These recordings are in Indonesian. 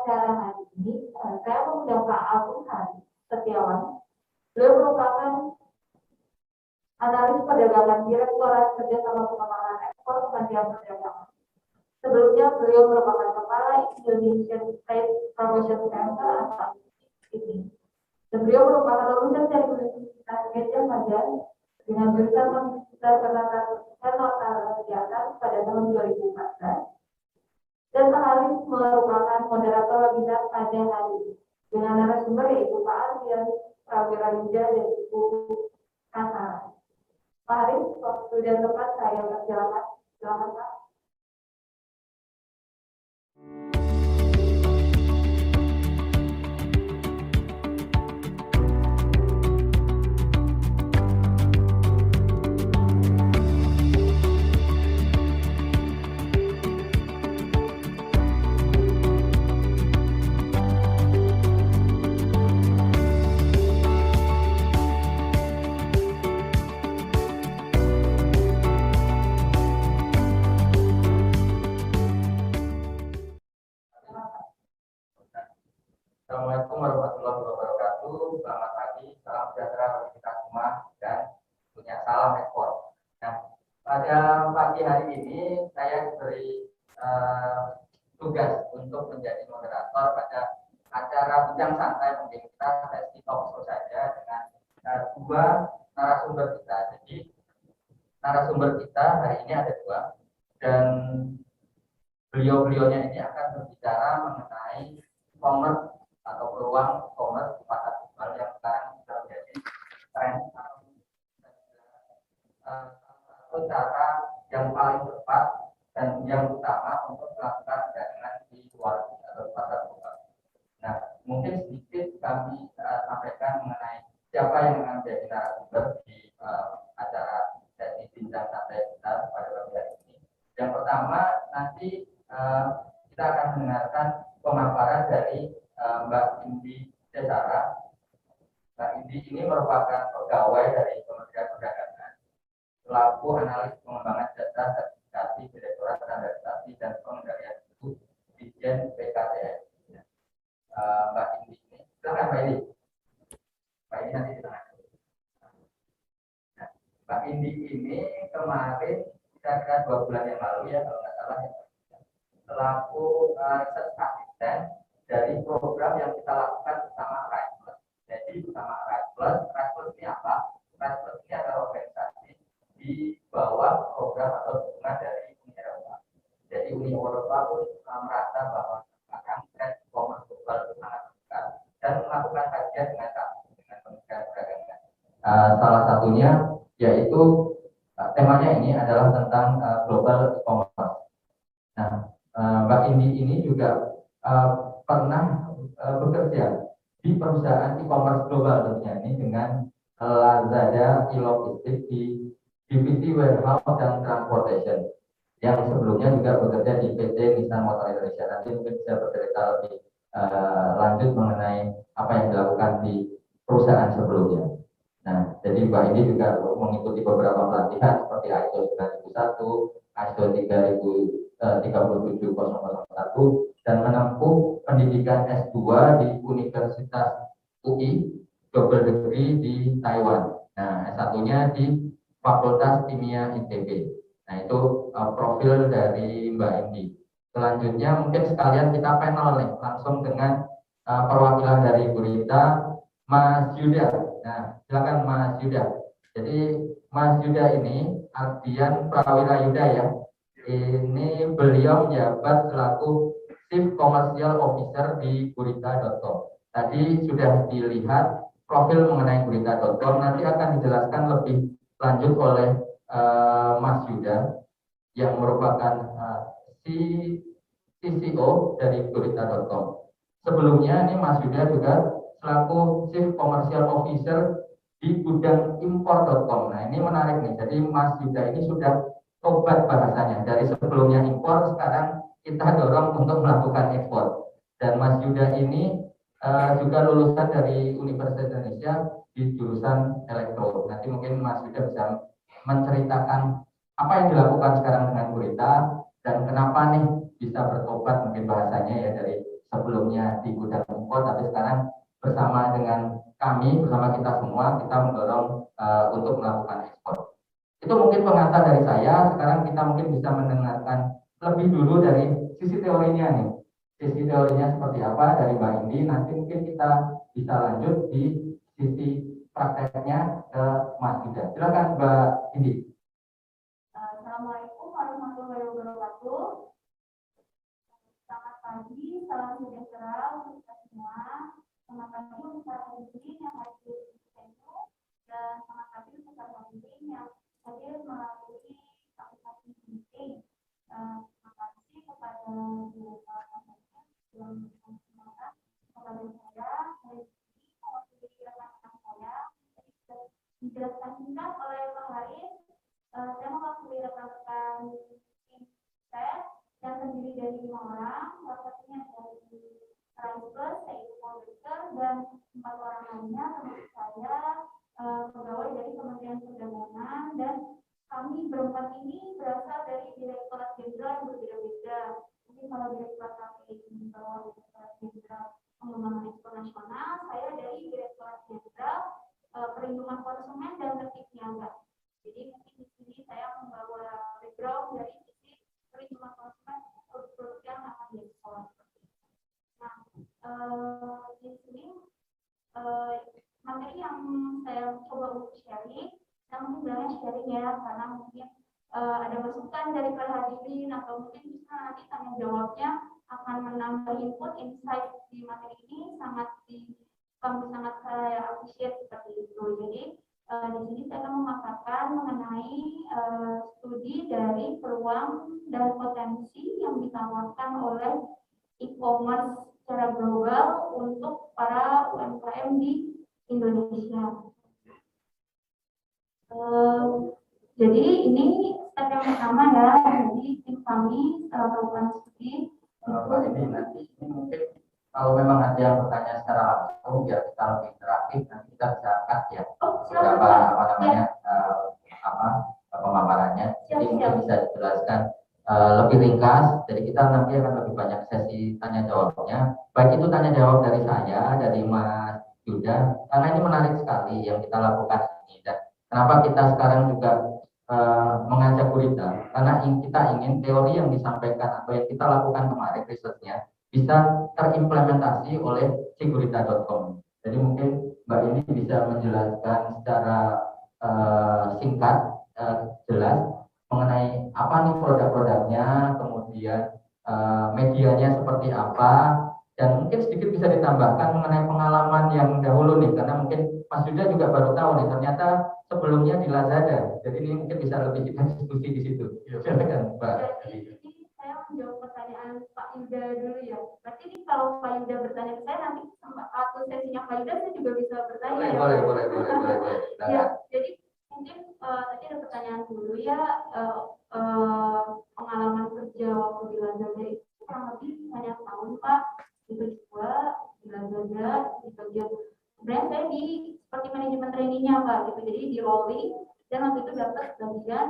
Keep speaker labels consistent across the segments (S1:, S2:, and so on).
S1: pada hari ini saya mengundang Pak Agung Setiawan. Beliau merupakan analis perdagangan Direktorat Kerjasama Pengembangan Ekspor Kementerian Perdagangan. Sebelumnya beliau merupakan Kepala Indonesian Trade Promotion Center atau ini. Dan beliau merupakan lulusan dari Universitas Gadjah Mada dengan jurusan Magister Ketenagakerjaan pada tahun 2014. Dan analis merupakan moderator webinar pada hari ini dengan narasumber yaitu Pak Ardian Prawira Yuda dan Ibu Kasara. Pak Haris, waktu dan tempat saya persilakan. Silakan Pak.
S2: Assalamualaikum warahmatullahi wabarakatuh. Selamat pagi, salam sejahtera bagi kita semua dan punya salam ekspor. Nah, pada pagi hari ini saya diberi tugas untuk menjadi moderator pada acara bincang santai mungkin kita sesi talk show saja dengan dua narasumber kita. Jadi narasumber kita hari ini ada dua dan beliau-beliaunya ini akan berbicara mengenai e-commerce atau peluang e-commerce di pasar global yang sekarang sudah menjadi tren satu cara yang paling tepat dan yang utama untuk melakukan perdagangan di luar atau di pasar global. Nah, mungkin sedikit kami sampaikan mengenai siapa yang akan menjadi narasumber di acara sesi bincang santai kita pada pagi hari ini. Yang pertama nanti kita akan mendengarkan pemaparan dari Mbak Indi Desara. Mbak Indi ini merupakan pegawai dari Kementerian Perdagangan selaku analis pengembangan data sertifikasi Direktorat Standarisasi dan Pengendalian Mutu Ditjen PKTN. Mbak Indi ini, silakan Mbak Indi. Mbak Indi nanti di tengah. Nah, Mbak Indi ini kemarin kira-kira 2 bulan yang lalu ya kalau nggak salah ya, selaku research assistant dari program yang kita lakukan bersama Rise Plus. Jadi bersama Rise Plus ini apa? Rise Plus ini adalah organisasi di bawah program atau dukungan dari Uni Eropa. Jadi Uni Eropa pun merasa bahwa akan tren e-commerce global itu sangat besar dan melakukan kajian dengan Kementerian Perdagangan. Salah satunya yaitu temanya ini adalah tentang global e-commerce. Nah, Mbak Indi ini juga pernah bekerja di perusahaan e-commerce global tentunya ini dengan Lazada e-logistik di divisi warehouse dan transportation yang sebelumnya juga bekerja di PT Nissan Motor Indonesia. Nanti mungkin bisa bercerita lebih lanjut mengenai apa yang dilakukan di perusahaan sebelumnya. Nah, jadi Mbak Indi juga mengikuti beberapa pelatihan seperti ISO 9001, ISO 37001 dan menempuh pendidikan S2 di Universitas UI, double degree di Taiwan. Nah, S1-nya di Fakultas Kimia ITB. Nah, itu profil dari Mbak Indi. Selanjutnya mungkin sekalian kita panel nih, langsung dengan perwakilan dari Gurita, Mas Yuda. Nah, silakan Mas Yuda. Jadi Mas Yuda ini Ardian Prawira Yuda ya. Ini beliau menjabat selaku Chief Commercial Officer di Gurita.com. Tadi sudah dilihat profil mengenai Gurita.com. Nanti akan dijelaskan lebih lanjut oleh Mas Yuda yang merupakan CCO dari Gurita.com. Sebelumnya ini Mas Yuda juga selaku Chief Commercial Officer di Gudang-impor.com. Nah, ini menarik nih. Jadi Mas Yuda ini sudah tobat bahasanya. Dari sebelumnya impor, sekarang kita dorong untuk melakukan ekspor. Dan Mas Yuda ini juga lulusan dari Universitas Indonesia di jurusan elektro. Nanti mungkin Mas Yuda bisa menceritakan apa yang dilakukan sekarang dengan Gurita dan kenapa nih bisa bertobat mungkin bahasanya ya dari sebelumnya di gudang impor, tapi sekarang bersama dengan kami, bersama kita semua, kita mendorong untuk melakukan ekspor. Itu mungkin pengantar dari saya. Sekarang kita mungkin bisa mendengarkan lebih dulu dari sisi teorinya nih. Sisi teorinya seperti apa dari Mbak Indi. Nanti mungkin kita bisa lanjut di sisi prakteknya ke Mas Yuda. Silakan Mbak Indi.
S1: Assalamualaikum warahmatullahi wabarakatuh. Selamat pagi, salam sejahtera untuk kita semua. Selamat pagi untuk para hadirin yang hadir di sini dan selamat pagi untuk para hadirin yang hadir melalui aplikasi meeting. Terima kasih kepada direktur yang menyampaikan kepada saya hari ini mewakili rekan-rekan saya. Dijelaskan singkat oleh Pak Haris. Saya mewakili rekan-rekan tim saya yang terdiri dari 5 orang, salah satunya dari Rice, yaitu Poldeker, dan 4 orang lainnya termasuk saya, pegawai dari Kementerian Perdagangan, dan kami berempat ini berasal dari Direktorat Jenderal yang berbeda-beda. Mungkin kalau Direktorat kami ini bahwa Direktorat Jenderal Pengembangan Ekspor Nasional, saya dari Direktorat Jenderal Perlindungan Konsumen dan Tertib Niaga. Jadi mungkin di sini saya membawa background dari sisi perlindungan konsumen produk yang akan diekspor. Nah, di sini materi yang saya coba untuk sharing, saya mungkin bilangnya sharing ya, karena mungkin ada masukan dari para hadirin atau mungkin bisa nanti tanya jawabnya akan menambah input insight di materi ini sangat saya appreciate seperti itu. Jadi di sini saya akan memaparkan mengenai studi dari peluang dan potensi yang ditawarkan oleh e-commerce secara global untuk para UMKM di Indonesia. Jadi ini step yang pertama ya. Jadi tim kami melakukan studi.
S2: Ini nanti ini mungkin kalau memang ada yang bertanya secara langsung biar kita lebih interaktif, nanti kita bisa angkat ya beberapa pemaparannya. Jadi mungkin bisa dijelaskan lebih ringkas. Jadi kita nanti akan lebih banyak sesi tanya jawabnya. Baik itu tanya jawab dari saya, dari Mas Yuda, karena ini menarik sekali yang kita lakukan ini. Dan kenapa kita sekarang juga mengajak gurita, karena kita ingin teori yang disampaikan atau yang kita lakukan kemarin risetnya bisa terimplementasi oleh sigurita.com. Jadi mungkin Mbak ini bisa menjelaskan secara singkat, jelas mengenai apa nih produk-produknya, kemudian medianya seperti apa, dan mungkin sedikit bisa ditambahkan mengenai pengalaman yang dahulu nih, karena mungkin Mas Yuda juga baru tahu nih, ternyata sebelumnya di Lazada. Jadi ini mungkin bisa lebih kita diskusi di situ. Silakan, Mbak.
S1: Jadi saya menjawab pertanyaan Pak Yuda dulu ya. Berarti ini kalau Pak Yuda bertanya ke saya nanti atau sesinya Pak Yuda saya juga bisa bertanya.
S2: Boleh.
S1: Ya, jadi mungkin tadi ada pertanyaan dulu ya. Pengalaman kerja waktu di Lazada itu kurang lebih banyak tahun Pak. Itu juga di Lazada di bagian sebenarnya saya di seperti manajemen trainingnya Pak gitu. Jadi di rolling dan waktu itu dapat bagian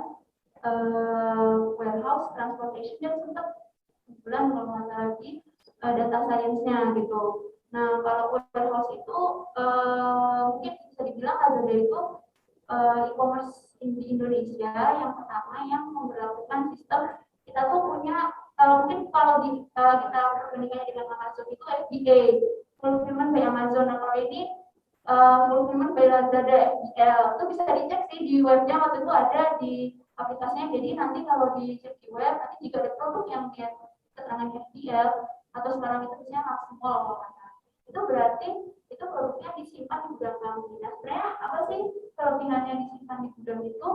S1: warehouse transportation dan sempat bulan kalau nggak salah lagi data science-nya gitu. Nah kalau warehouse itu mungkin bisa dibilang Lazada itu e-commerce di Indonesia yang pertama yang memperlakukan sistem kita tuh punya mungkin kalau kita perbandingannya dengan Amazon itu FBA, fulfillment by Amazon. Nah kalau ini fulfillment by Lazada FBL itu bisa dicek sih di webnya waktu itu ada di aplikasinya. Jadi nanti kalau dicek di web nanti jika ada produk yang dia keterangan FBL atau sekarang itu biasanya maksimal itu berarti itu produknya disimpan di gudang kami. Nah sebenarnya apa sih kelebihannya disimpan di gudang itu?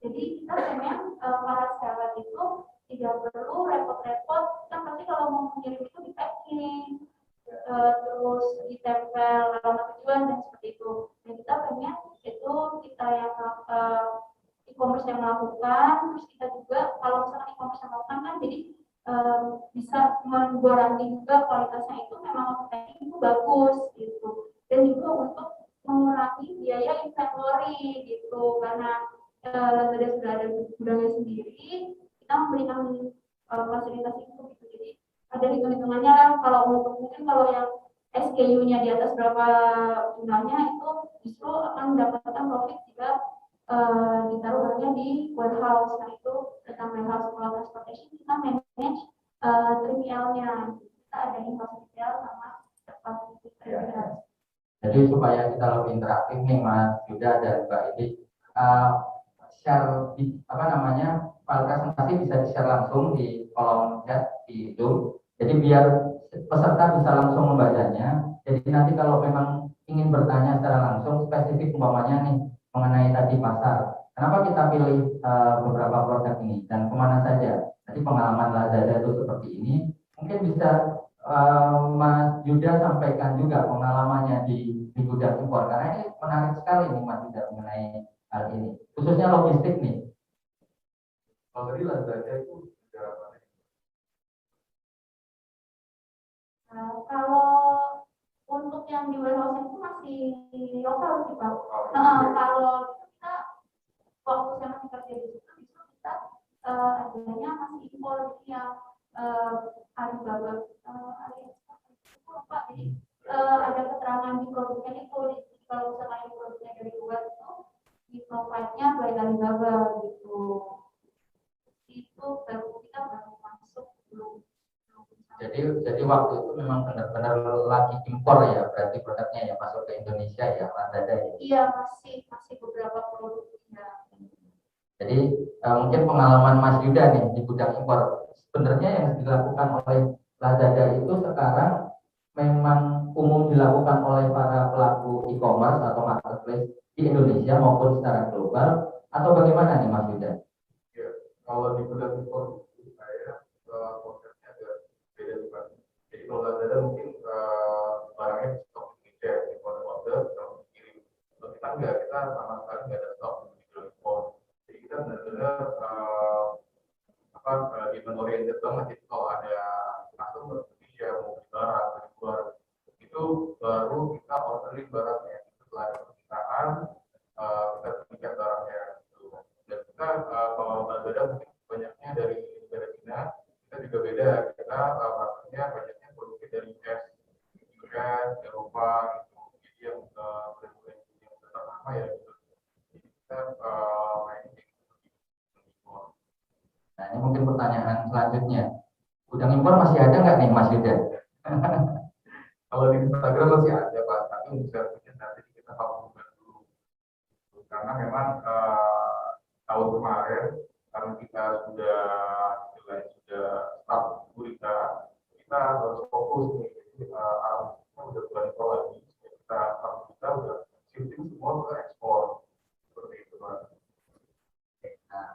S1: Jadi kita sebenarnya para seller itu tidak perlu repot-repot, kan pasti kalau mau mengirim itu di packing, terus ditempel alamat tujuan dan seperti itu. Dan kita pengen itu kita yang e-commerce yang melakukan, terus kita juga kalau misalkan e-commerce yang melakukan kan jadi bisa menggaranti juga kualitasnya itu memang packing itu bagus gitu. Dan juga untuk mengurangi biaya inventory gitu karena Lazada sudah ada gudangnya sendiri, kita memberikan fasilitas itu gitu. Jadi ada hitung-hitungannya kalau untuk mungkin kalau yang SKU-nya di atas berapa jumlahnya itu justru akan mendapatkan profit jika ditaruh barangnya di warehouse. Nah itu tentang warehouse. Kalau transportation kita manage 3PL-nya, kita ada in-house retail sama third-party.
S2: Jadi supaya kita lebih interaktif nih Mas Yuda dan Mbak Edi, share file presentasi bisa di-share langsung di kolom chat di Zoom. Jadi biar peserta bisa langsung membacanya. Jadi nanti kalau memang ingin bertanya secara langsung spesifik umpamanya nih mengenai tadi pasar, kenapa kita pilih beberapa produk ini dan kemana saja? Jadi pengalaman Lazada itu seperti ini. Mungkin bisa Mas Yuda sampaikan juga pengalamannya di gudang impor, karena ini menarik sekali nih Mas Yuda mengenai hal ini, khususnya logistik nih.
S3: Kalau tadi Lazada itu negara mana?
S1: Kalau untuk yang di warehouse itu masih lokal sih Pak. Kalau kita waktu saya masih kerja di situ kita adanya masih impor, jadi yang Alibaba, Pak. Jadi ada keterangan di produknya itu, kalau misalnya produknya dari luar itu di provide-nya by Alibaba gitu. Itu baru kita baru masuk belum.
S2: Jadi waktu itu memang benar-benar lagi impor ya, berarti produknya ya masuk ke Indonesia ya, Lazada ya.
S1: Iya, masih beberapa produk ya.
S2: Jadi mungkin pengalaman Mas Yuda nih di gudang impor, sebenarnya yang dilakukan oleh Lazada itu sekarang memang umum dilakukan oleh para pelaku e-commerce atau marketplace di Indonesia maupun secara global, atau bagaimana nih Mas Yuda?
S3: Ya, kalau di gudang impor saya konsepnya agak beda sih Pak. Jadi kalau Lazada mungkin barangnya di stok Indonesia, order kalau dikirim. Kalau kita enggak, kita sama sekali nggak ada stok di gudang impor. Jadi kita benar-benar demand oriented banget. Jadi kalau ada customer Indonesia mau beli barang dari luar, itu baru kita orderin barangnya. Setelah ada permintaan, kita berikan barangnya. Dan kita kalau Lazada mungkin banyaknya dari negara Cina, kita juga beda. Kita marketnya banyaknya produksi dari US, Eropa, gitu. Jadi yang brand-brand yang ternama ya gitu. Jadi kita main di impor.
S2: Nah ini mungkin pertanyaan selanjutnya, gudang impor masih ada nggak nih Mas Yuda?
S3: Kalau di Instagram masih ada Pak, tapi untuk servisnya nanti kita pakai dulu. Karena memang tahun kemarin karena kita sudah staf gurita, kita harus fokus nih. Jadi arahnya udah bukan impor lagi, kita udah shifting semua ke ekspor seperti itu Pak.
S2: Nah,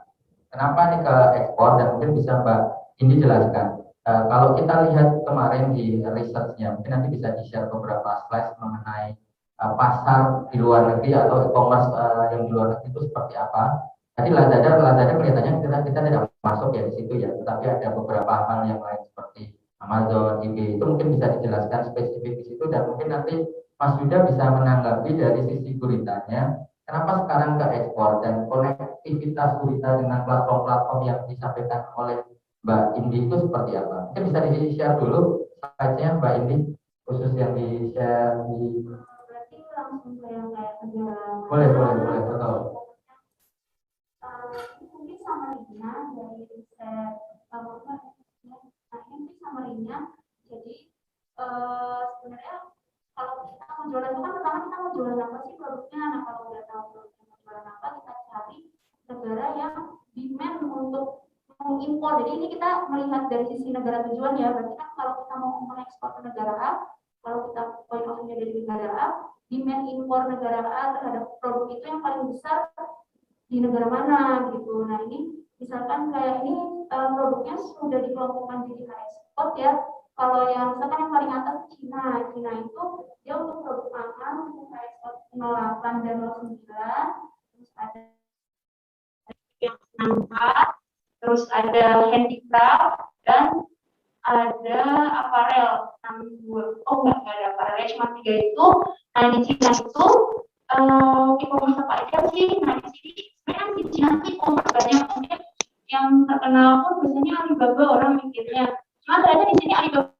S2: kenapa nih ke ekspor, dan mungkin bisa Mbak Indi jelaskan. Kalau kita lihat kemarin di research-nya, mungkin nanti bisa di-share beberapa slide mengenai pasar di luar negeri atau e-commerce yang di luar negeri itu seperti apa. Jadi Lazada kelihatannya kita tidak masuk ya di situ ya, tetapi ada beberapa hal yang lain seperti Amazon, eBay, itu mungkin bisa dijelaskan spesifik di situ, dan mungkin nanti Mas Yuda bisa menanggapi dari sisi guritanya, kenapa sekarang ke ekspor dan konektivitas gurita dengan platform-platform yang disampaikan oleh Mbak Indi itu seperti apa? Mungkin bisa di-share dulu slide-nya Mbak Indi, khusus yang di-share di...
S1: Berarti langsung ke yang kayak kerja.
S2: Boleh, betul.
S1: Mungkin summary-nya dari riset ini summary-nya. Jadi sebenarnya kalau kita mau jualan itu kan pertama kita mau jualan apa sih produknya. Nah kalau udah tahu produknya mau jualan apa, kita cari negara yang demand untuk mengimpor. Jadi ini kita melihat dari sisi negara tujuan ya. Berarti kan kalau kita mau mengekspor ke negara A, kalau kita point of view dari negara A, demand impor negara A terhadap produk itu yang paling besar di negara mana gitu. Nah ini misalkan kayak ini produknya sudah dikelompokkan jadi high export ya. Kalau yang misalkan yang paling atas Cina itu dia untuk produk pangan untuk high export 08 dan 09, terus ada yang 64, terus ada handicraft dan ada aparel 62. Oh enggak ada aparel, cuma 3 itu. Nah di Cina itu e-commerce apa aja sih? Nah di sini sebenarnya di Cina sih e-commerce banyak, mungkin yang terkenal pun biasanya Alibaba orang mikirnya. Cuma ternyata di sini Alibaba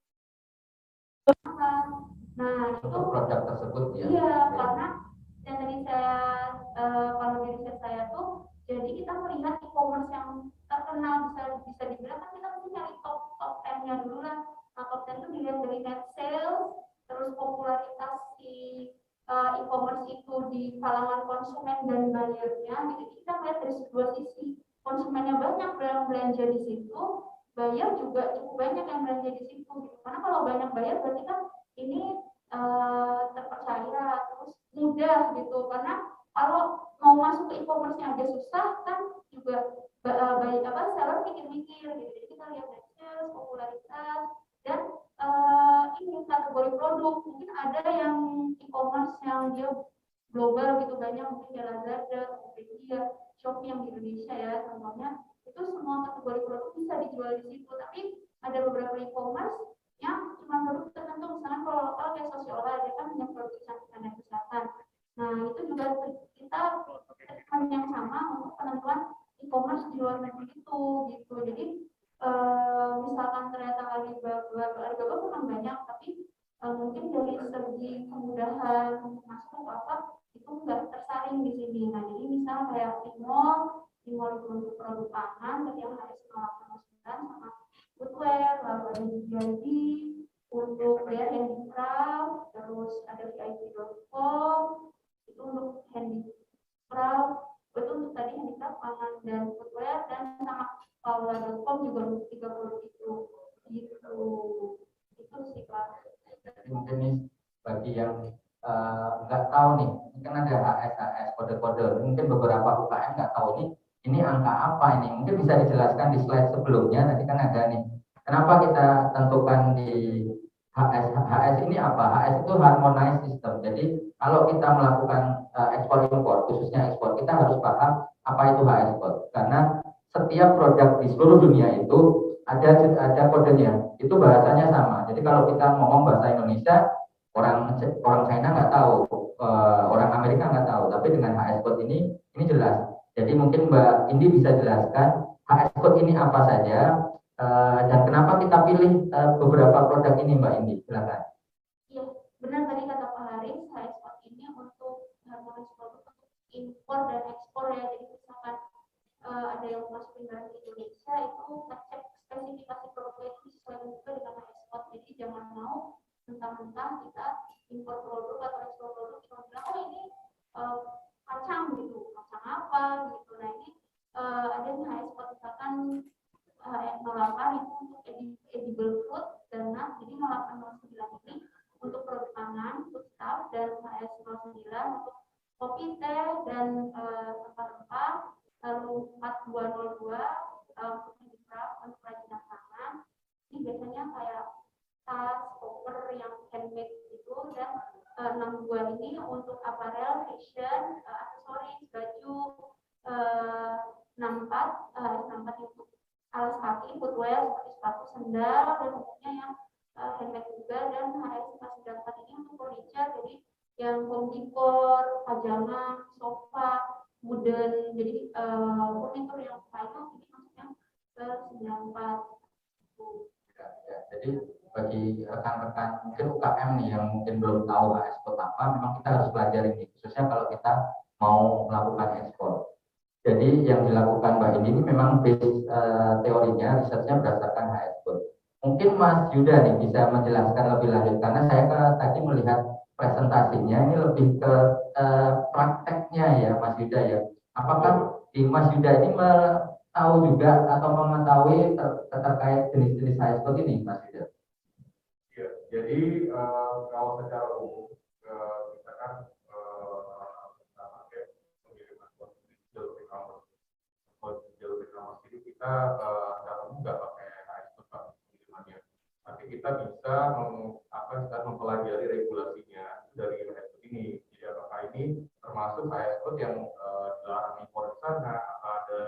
S1: Nah, itu
S2: untuk produk tersebut ya.
S1: iya,
S2: Oke.
S1: karena yang tadi saya kalau di riset saya tuh, jadi kita melihat e-commerce yang terkenal bisa dibilang kan kita mesti nyari top 10-nya dulu lah. Nah, top 10 itu dilihat dari net sales, terus popularitas si e-commerce itu di kalangan konsumen dan bayarnya. Jadi kita melihat dari dua sisi, konsumennya banyak yang belanja di situ, bayar juga cukup banyak yang belanja di situ. Gitu. Karena kalau banyak bayar berarti kan ini terpercaya terus mudah gitu, karena kalau mau masuk ke e-commerce-nya aja susah kan juga baik apa seller mikir-mikir gitu. Jadi kita lihat sales, popularitas, dan ini kategori produk. Mungkin ada yang e-commerce yang dia global gitu, banyak mungkin ya Lazada, Tokopedia, Shopee yang di Indonesia ya contohnya, itu semua kategori produk bisa dijual di situ. Tapi ada beberapa e-commerce yang cuma produk tertentu, misalnya kalau lokal kayak Sosiola dia kan hanya produk kecantikan dan kesehatan. Nah itu juga kita treatment yang sama untuk penentuan e-commerce di luar negeri itu gitu. Jadi misalkan ternyata Alibaba memang banyak, tapi mungkin dari segi kemudahan masuk apa itu nggak tersaring di sini. Nah jadi misal kayak Tmall itu untuk produk pangan, tadi yang harus 0,9 sama footwear, lalu ada jadi untuk dia handicraft, terus ada VIP.com itu untuk handicraft, itu untuk tadi handicraft pangan dan footwear, dan sama paula.com juga untuk 3 produk itu itu sih Pak.
S2: Jadi mungkin nih bagi yang nggak tahu nih, ini kan ada HS kode-kode, mungkin beberapa UKM nggak tahu ini angka apa ini, mungkin bisa dijelaskan di slide sebelumnya. Tadi kan ada nih, kenapa kita tentukan di HS ini apa? HS itu harmonized system. Jadi kalau kita melakukan ekspor impor, khususnya ekspor, kita harus paham apa itu HS code, karena setiap produk di seluruh dunia itu ada kodenya, itu bahasanya sama. Jadi kalau kita ngomong bahasa Indonesia, orang China nggak tahu, orang Amerika nggak tahu, tapi dengan HS code ini jelas. Jadi mungkin Mbak Indi bisa jelaskan HS code ini apa saja, dan kenapa kita pilih beberapa produk ini, Mbak Indi, silakan.
S1: Iya, benar tadi kata Pak Haris, HS code ini untuk harmonis produk untuk impor dan ekspor ya. Jadi misalkan ada yang masukin dari Indonesia itu ngecek spesifikasi produknya itu sesuai juga dengan HS code. Jadi jangan mau mentah-mentah kita impor produk atau ekspor produk kita bilang oh ini kacang gitu, kacang apa gitu. Nah ini ada yang HS code misalkan HS08 itu untuk edible food dan nut. Jadi 0809 ini untuk produk pangan, foodstuff, dan HS09 untuk kopi, teh, dan rempah-rempah. Lalu 4202 untuk handicraft, untuk kerajinan tangan. Ini biasanya kayak tas, koper yang handmade itu, dan 62 ini untuk aparel, fashion, aksesoris, baju. 64 untuk alas kaki, footwear seperti sepatu, sendal, dan umumnya yang handmade juga. Dan HS94 ini untuk furniture, jadi yang home decor, pajangan, sofa, wooden, jadi furnitur yang final ini masuknya ke 94.
S2: Ya, jadi bagi rekan-rekan mungkin UKM nih yang mungkin belum tahu HS code apa, memang kita harus pelajari ini, khususnya kalau kita mau melakukan ekspor. Jadi yang dilakukan Mbak ini memang base teorinya, risetnya berdasarkan HS code. Mungkin Mas Yuda nih bisa menjelaskan lebih lanjut, karena saya tadi melihat presentasinya ini lebih ke prakteknya ya Mas Yuda ya. Apakah di Mas Yuda ini tahu juga atau mengetahui terkait jenis-jenis HS code ini Mas Yuda?
S3: Ya, jadi kalau secara umum kita kan jalur e-commerce ini kita secara umum nggak pakai HS code pengirimannya, tapi kita bisa mempelajari regulasinya dari HS code ini. Jadi apakah ini termasuk HS code yang dilarang impor di sana, apa ada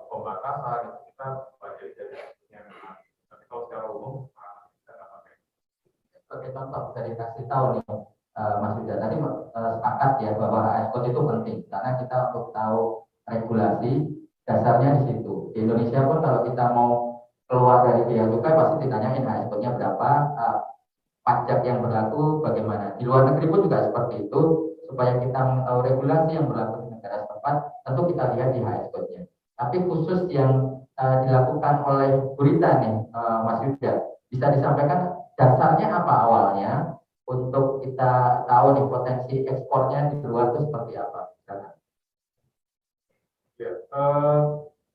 S3: pembatasan, itu kita pelajari dari HS code-nya memang. Tapi kalau secara umum kita nggak pakai.
S2: Sebagai contoh bisa dikasih tahu nih Mas Yuda, tadi sepakat ya bahwa HS code itu penting karena kita untuk tahu regulasi dasarnya di situ. Di Indonesia pun kalau kita mau keluar dari bea cukai pasti ditanyain HS code-nya berapa, pajak yang berlaku bagaimana. Di luar negeri pun juga seperti itu, supaya kita mengetahui regulasi yang berlaku di negara setempat, tentu kita lihat di HS Code-nya. Tapi khusus yang dilakukan oleh Burita nih, Mas Yuda, bisa disampaikan dasarnya apa awalnya untuk kita tahu nih potensi ekspornya di luar itu seperti apa?
S3: Ya,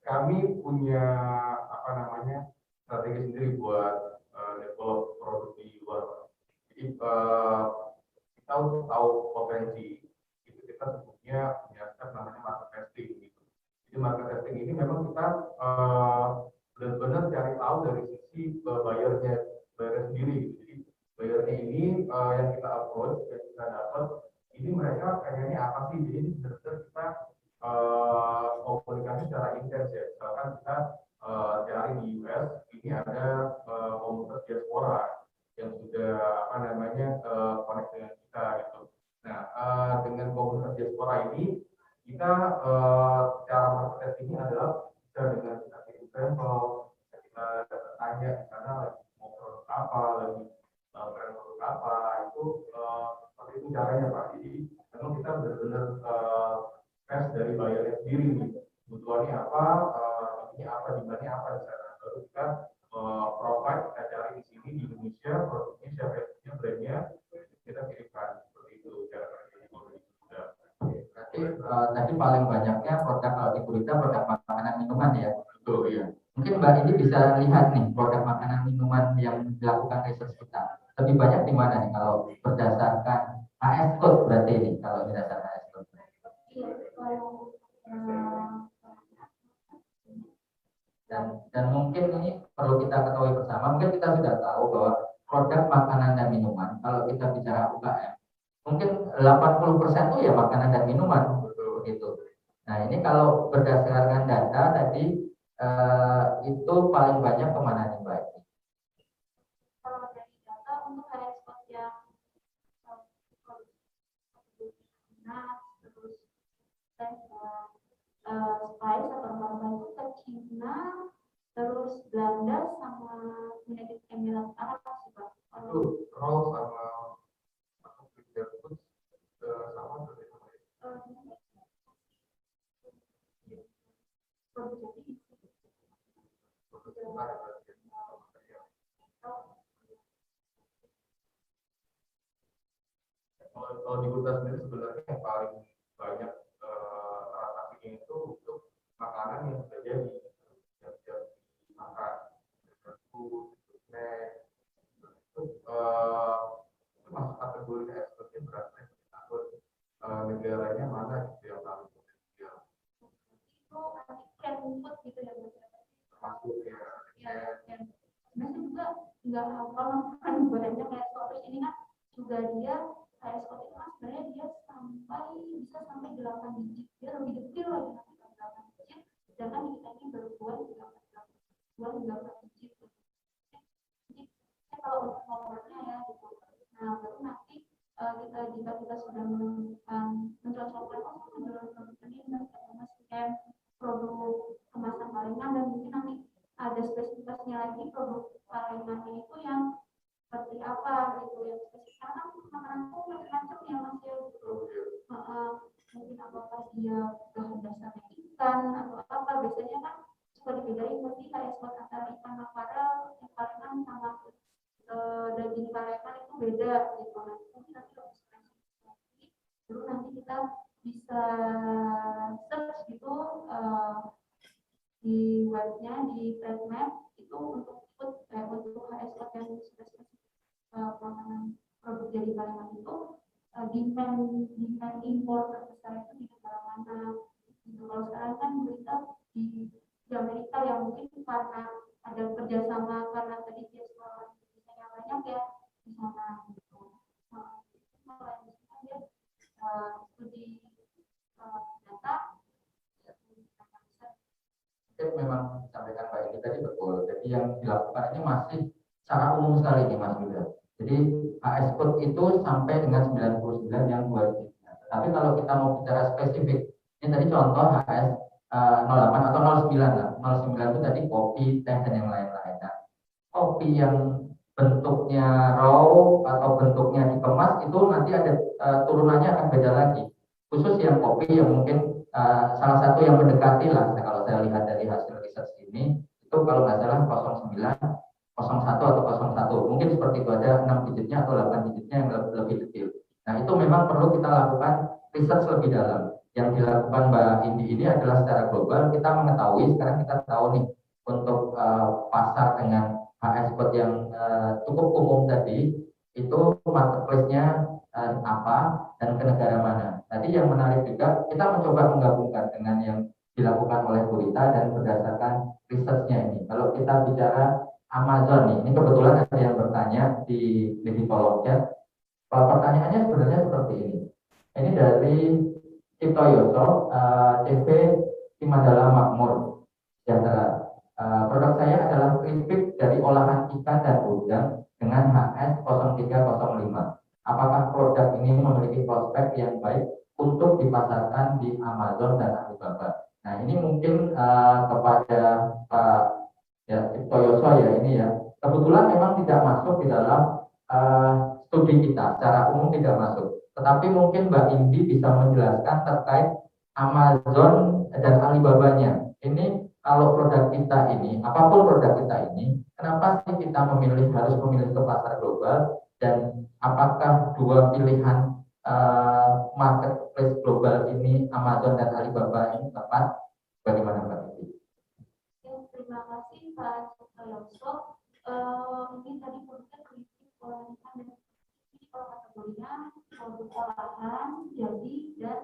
S3: kami punya apa namanya strategi sendiri buat develop produk di luar. Jadi kita untuk tahu potensi itu kita sebutnya punya step namanya market testing gitu. Jadi market testing ini memang kita benar-benar cari tahu dari sisi bayarnya sendiri. Jadi bayarnya ini yang kita approach, yang kita dapat, ini mereka pengennya apa sih? Jadi ini benar-benar kita komunikasi secara intens ya. Misalkan kita cari di US, ini ada komunitas diaspora yang sudah apa namanya connect dengan kita gitu. Nah, dengan komunitas diaspora ini kita cara market testingnya adalah bisa dengan kita kirim sampel, kita tanya di sana lagi mau produk apa, lagi tren produk apa, itu seperti itu caranya Pak. Jadi memang kita benar-benar tes dari bayarnya sendiri nih, kebutuhannya apa, ini apa, demandnya apa di sana. Lalu kita provide, kita cari di sini di Indonesia produknya siapa yang punya brandnya, kita kirimkan seperti itu cara kerjanya.
S2: Berarti tadi paling banyaknya produk kalau di Burita produk makanan minuman ya.
S3: Betul ya.
S2: Mungkin Mbak ini bisa lihat nih produk makanan minuman yang dilakukan research kita. Lebih banyak di mana nih kalau berdasarkan HS Code berarti ini kalau berdasarkan HS Code. Dan mungkin ini perlu kita ketahui bersama, mungkin kita sudah tahu bahwa produk makanan dan minuman kalau kita bicara UKM mungkin 80% itu ya makanan dan minuman begitu. Nah ini kalau berdasarkan data tadi itu paling banyak kemana nih Mbak?
S1: Kalau dari data untuk ekspor yang terus spice atau normal itu ke Cina, terus Belanda sama United Emirat Arab sih Pak.
S3: Itu roll sama sama kalau di Burita sendiri sebenarnya yang paling banyak transaksinya itu untuk makanan yang sudah jadi yang sudah dimakan, food, snack, itu masuk kategori ekspornya berarti takut negaranya mana gitu yang paling potensial.
S1: Itu can food gitu ya
S3: Termasuk ya.
S1: Sebenarnya juga nggak hafal kan banyak kayak terus ini kan juga dia kayak itu kan sebenarnya dia bisa sampai 8 digit, dia lebih detail lagi nanti 8 digit, sedangkan kita ini baru buat 8 digit. Jadi kalau untuk nomornya ya gitu. Nah baru nanti jika kita sudah menemukan mencocokkan menjual produk ini memastikan produk kemasan palingan dan mungkin nanti ada spesifikasinya lagi produk palingannya itu yang seperti apa gitu yang spesifik karena makanan itu macam-macam ya Mas ya gitu. Mungkin apakah dia bahan dasarnya ikan atau apa biasanya kan suka dibedain berarti kayak ekspor antara ikan aquarel yang palingan sama daging palingan itu beda gitu. Nanti kita baru nanti kita bisa search gitu di webnya di TradeMap itu untuk ikut untuk HS Code yang sudah penanganan produk jadi kalangan itu demand impor terbesar itu di negara mana gitu. Kalau sekarang kan berita di Amerika yang mungkin karena ada kerjasama karena tadi dia yang banyak ya di sana gitu. Dia studi data
S2: memang disampaikan Pak ini tadi betul. Jadi yang dilakukan ini masih secara umum sekali nih Mas Yuda. Jadi HS Code itu sampai dengan 99 yang 2 digit. Tapi kalau kita mau bicara spesifik, ini tadi contoh HS 08 atau 09 lah. 09 itu tadi kopi, teh dan yang lain-lain. Nah, kopi yang bentuknya raw atau bentuknya dikemas itu nanti ada turunannya akan beda lagi. Khusus yang kopi yang mungkin salah satu yang mendekati lah, kalau saya lihat dari hasil riset ini itu kalau nggak salah 09, 01 atau 01, mungkin seperti itu, ada 6 digitnya atau 8 digitnya yang lebih detail. Nah itu memang perlu kita lakukan riset lebih dalam. Yang dilakukan Mbak Indi ini adalah secara global, kita mengetahui, sekarang kita tahu nih untuk pasar dengan HS code yang cukup umum tadi, itu marketplace-nya apa dan ke negara mana. Tadi yang menarik juga, kita mencoba menggabungkan dengan yang dilakukan oleh Bu Rita dan berdasarkan risetnya ini. Kalau kita bicara Amazon nih, ini kebetulan ada yang bertanya di kolom chat. Pertanyaannya sebenarnya seperti ini. Ini dari Cipto Yoso, CV Timandala Makmur, Sejahtera. Produk saya adalah keripik dari olahan ikan dan udang dengan HS 0305. Apakah produk ini memiliki prospek yang baik untuk dipasarkan di Amazon dan Alibaba? Nah, ini mungkin kepada Pak Cipto Yoso ya ini ya. Kebetulan memang tidak masuk di dalam studi kita, secara umum tidak masuk. Tetapi mungkin Mbak Indi bisa menjelaskan terkait Amazon dan Alibabanya. Ini kalau produk kita ini, apapun produk kita ini, kenapa sih kita harus memilih ke pasar global, dan apakah dua pilihan marketplace global ini, Amazon dan Alibaba ini tepat? Bagaimana Mbak Indi?
S1: Terima kasih Pak Yoso. Ini tadi produknya kritik olahan dan kalau kategorinya produk olahan, jadi dan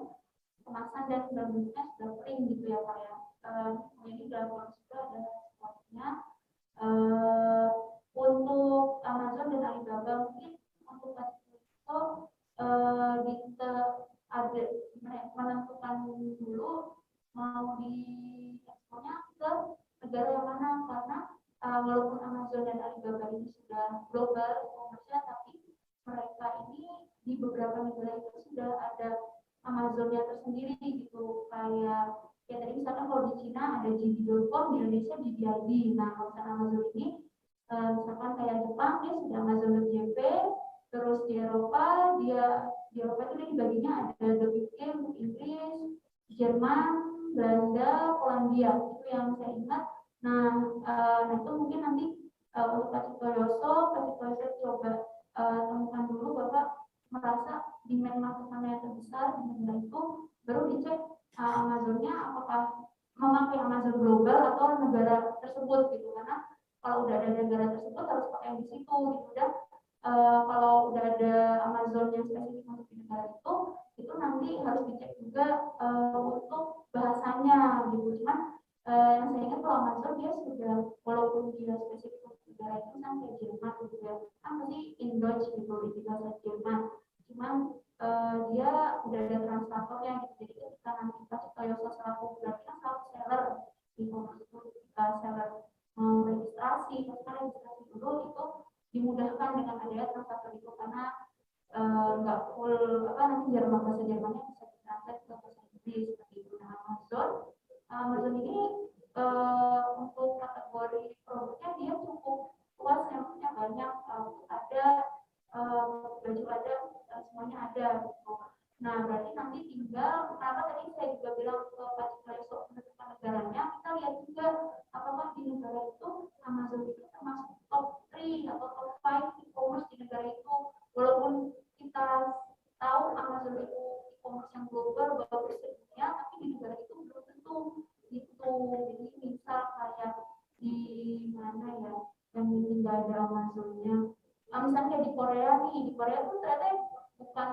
S1: kemasan dan bentuknya sudah kering gitu ya Pak ya. Ini dalam juga ada spotnya. Untuk Amazon dan Alibaba mungkin untuk itu kita ada menentukan dulu mau di ekspornya ke negara yang mana, karena walaupun Amazon dan Alibaba ini sudah global e-commerce, tapi mereka ini di beberapa negara itu sudah ada Amazonnya tersendiri gitu, kayak ya tadi misalkan kalau di Cina ada JD.com, di Indonesia JDID. Nah kalau misalkan Amazon ini misalkan kayak Jepang dia sudah Amazon.jp, terus di Eropa di Eropa itu dia dibaginya ada .uk untuk Inggris, Jerman, Belanda, Polandia, itu yang saya ingat. Nah itu mungkin nanti untuk Pak Cipto Yoso coba temukan dulu Bapak merasa demand masukannya yang terbesar di negara itu, baru dicek Amazonnya apakah memakai Amazon global atau negara tersebut gitu, karena kalau udah ada negara tersebut harus pakai yang di situ gitu. Dan kalau udah ada Amazon yang spesifik untuk di negara itu nanti harus dicek juga untuk bahasanya gitu. Cuman yang saya ingat kalau Amazon dia sudah, walaupun dia spesifik untuk negara itu sampai Jerman gitu ya, kan pasti in Deutsch gitu di bahasa Jerman. Cuman dia udah ada translatornya gitu. Jadi ketika nanti kita Toyoso selaku, berarti kan selaku seller di e-commerce itu, ketika seller registrasi dulu itu dimudahkan dengan adanya translator itu, karena nggak full nanti bahasa Jermannya bisa ditranslate ke bahasa Inggris seperti itu. Nah Amazon ini untuk kategori produknya dia cukup luas, yang punya banyak, ada baju ada, semuanya ada gitu. Nah berarti nanti tinggal, kenapa tadi saya juga bilang ke Pak Cipto menentukan negaranya, kita lihat juga apakah di negara itu Amazon itu termasuk top 3 atau top 5 e-commerce di negara itu. Walaupun kita tahu Amazon itu e-commerce yang global, bagus di dunia, tapi di negara itu belum tentu gitu. Jadi misal kayak di mana ya yang ini nggak ada Amazonnya, misalnya di Korea tuh ternyata bukan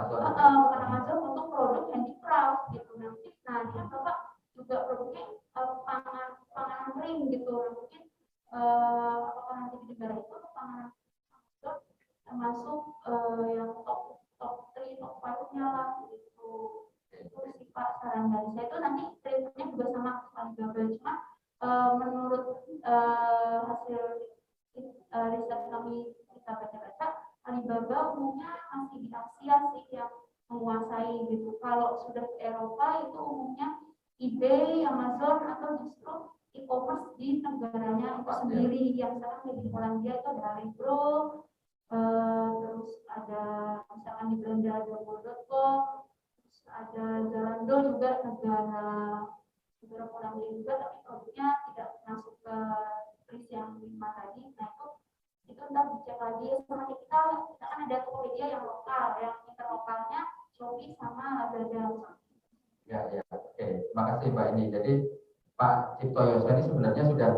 S1: bukan Amazon untuk produk handicraft gitu. Nanti dia Bapak juga produknya panganan kering gitu. Mungkin apakah nanti di negara itu panganan termasuk yang top 3 top 5-nya lah gitu. Itu sih Pak saran dari saya. Itu nanti treatmentnya juga sama Alibaba, cuma menurut hasil riset kami, kita baca-baca, Alibaba umumnya masih di Asia sih yang menguasai gitu. Kalau sudah ke Eropa itu umumnya eBay, Amazon, atau justru e-commerce di negaranya itu sendiri. Yang sekarang di Polandia itu ada Allegro, terus ada misalkan di Belanda ada Bol.com, terus ada Zalando juga negara Polandia juga, tapi produknya tidak masuk ke list yang 5 tadi. Nah itu ntar dicek lagi sama kita kan ada Tokopedia yang lokal, yang interlokalnya Shopee sama Lazada.
S2: Ya, oke. Makasih Mbak ini. Jadi Pak Cipto Yoso ini sebenarnya sudah